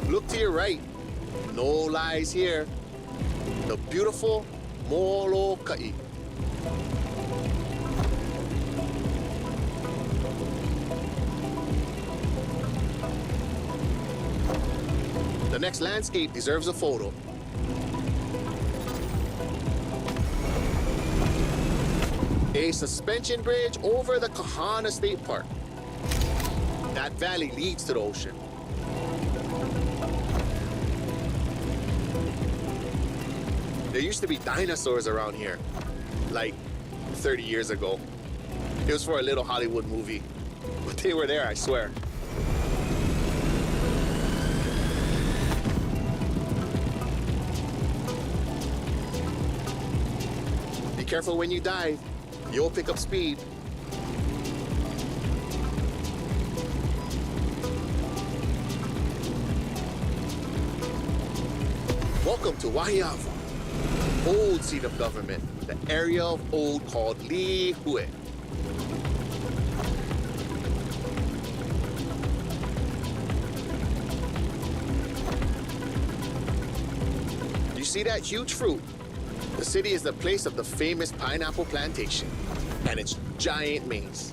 Look to your right. No lies here. The beautiful Molokai. The next landscape deserves a photo. A suspension bridge over the Kahana State Park. That valley leads to the ocean. There used to be dinosaurs around here, like 30 years ago. It was for a little Hollywood movie, but they were there, I swear. careful when you dive. You'll pick up speed. Welcome to Wahiava, old seat of government, the area of old called Lihue. You see that huge fruit? The city is the place of the famous pineapple plantation and its giant maze.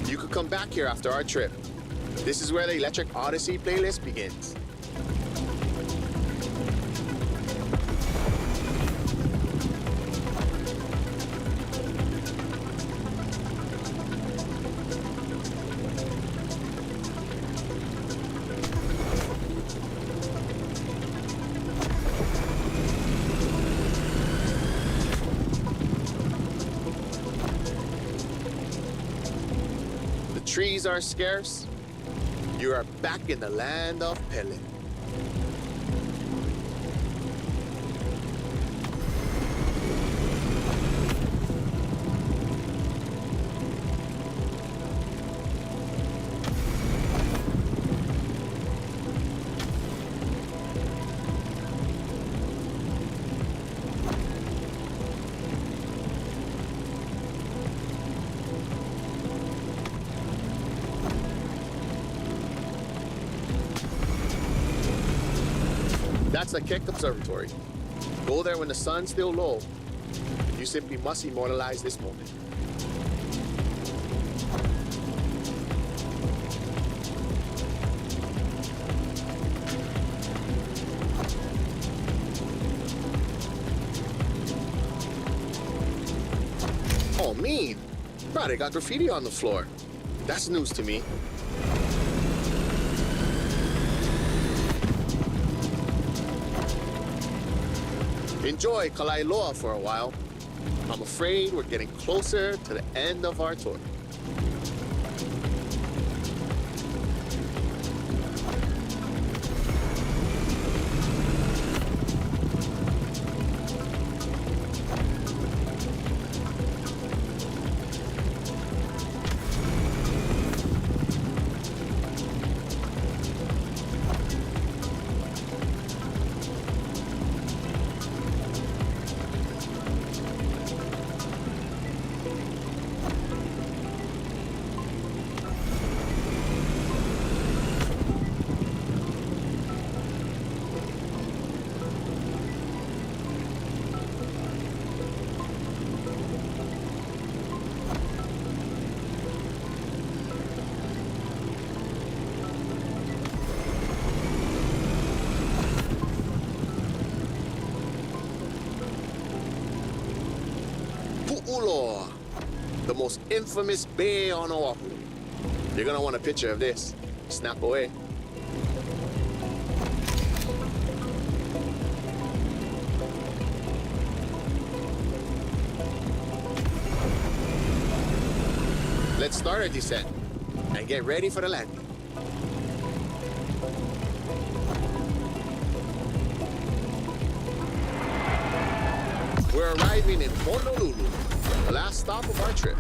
You could come back here after our trip. This is where the Electric Odyssey playlist begins. Trees are scarce. You are back in the land of Pele. That's the Keck Observatory. Go there when the sun's still low. You simply must immortalize this moment. Oh, mean. Bro, they got graffiti on the floor. That's news to me. Enjoy Kalailoa for a while. I'm afraid we're getting closer to the end of our tour. Pu'uloa, the most infamous bay on Oahu. You're gonna want a picture of this. Snap away. Let's start our descent and get ready for the landing. We're arriving in Honolulu, the last stop of our trip.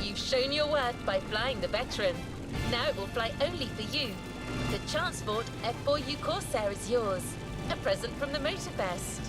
You've shown your worth by flying the Veteran. Now it will fly only for you. The Transport F4U Corsair is yours. A present from the Motorfest.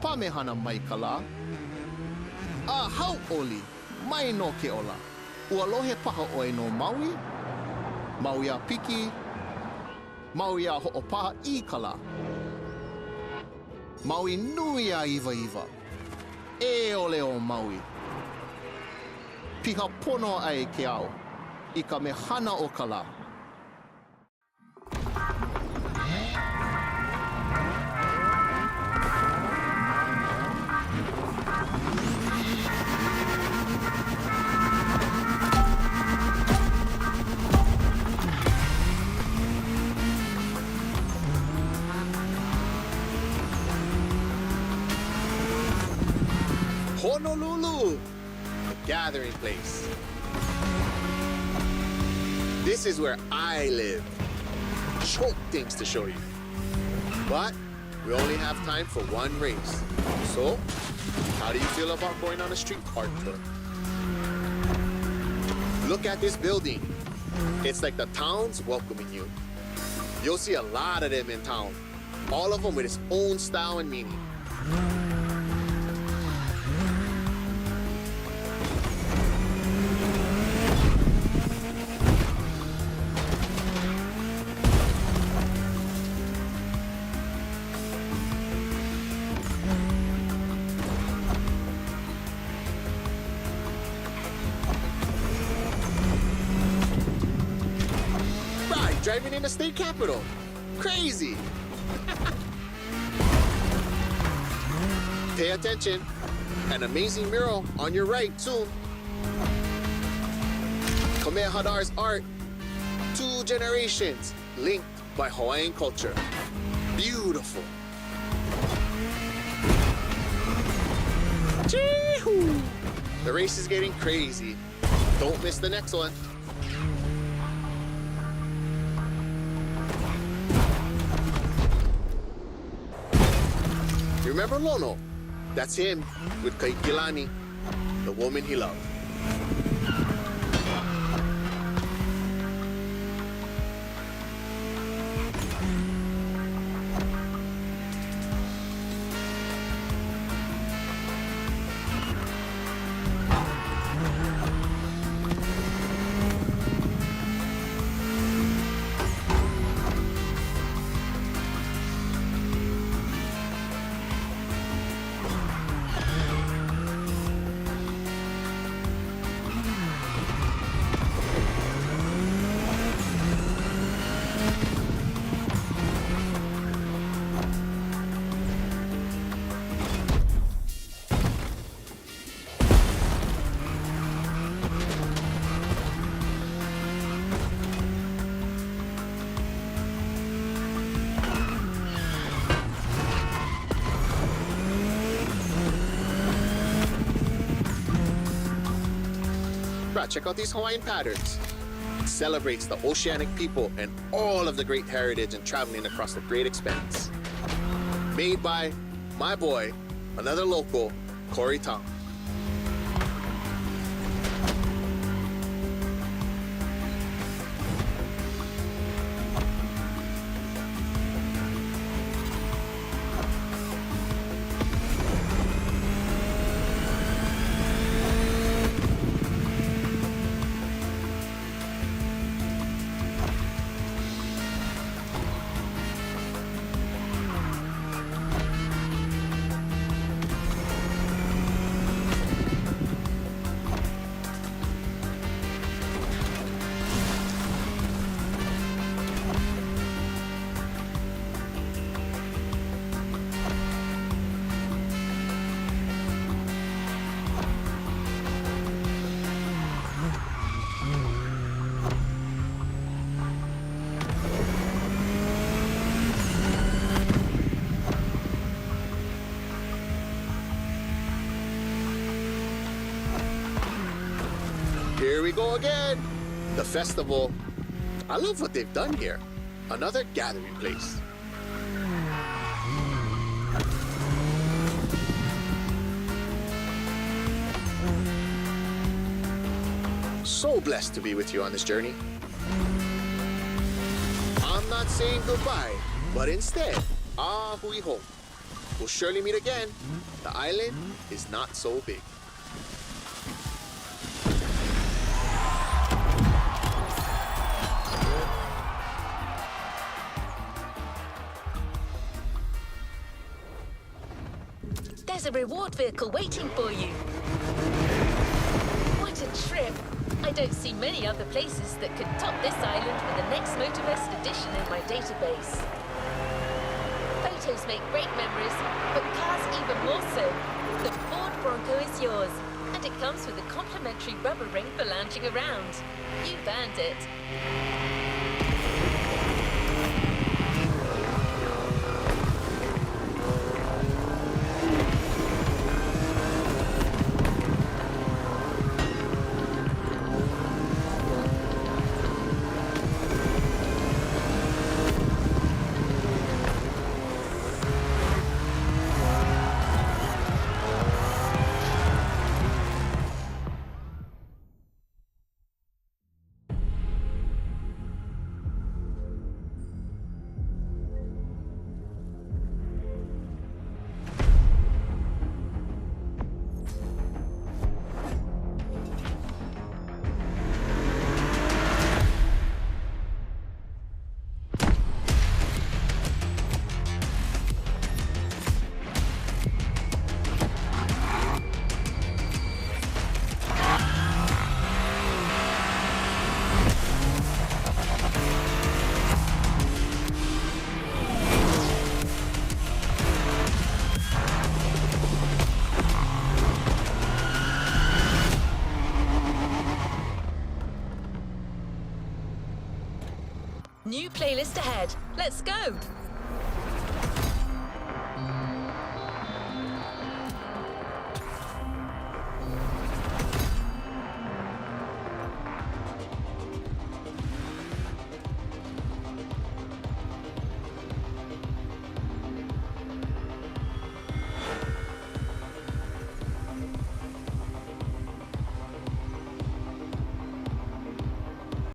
Pamehana maikala. How oli, mai no ke ola. Ua lohe paha oe no Maui, Mauia piki, Mauia ho'opaha I kala. Maui nui a iwa iwa. E ole o Maui. Piha pono ai ke au. I ka mehana o kala. Honolulu, the gathering place. This is where I live. Choke things to show you. But we only have time for one race. So, how do you feel about going on a street park tour? Look at this building. It's like the town's welcoming you. You'll see a lot of them in town. All of them with its own style and meaning. Driving in the state capitol. Crazy. Pay attention. An amazing mural on your right soon. Kamehameha's art. 2 generations linked by Hawaiian culture. Beautiful. Chee-hoo. The race is getting crazy. Don't miss the next one. Remember Lono? That's him with Kaikilani, the woman he loved. Check out these Hawaiian patterns. It celebrates the oceanic people and all of the great heritage and traveling across the great expanse. Made by my boy, another local, Corey Tom. Here we go again. The festival. I love what they've done here. Another gathering place. So blessed to be with you on this journey. I'm not saying goodbye, but instead, hui ho. We'll surely meet again. The island is not so big. There's a reward vehicle waiting for you. What a trip! I don't see many other places that could top this island with the next Motorfest edition in my database. Photos make great memories, but cars even more so. The Ford Bronco is yours, and it comes with a complimentary rubber ring for lounging around. You've earned it. New playlist ahead. Let's go!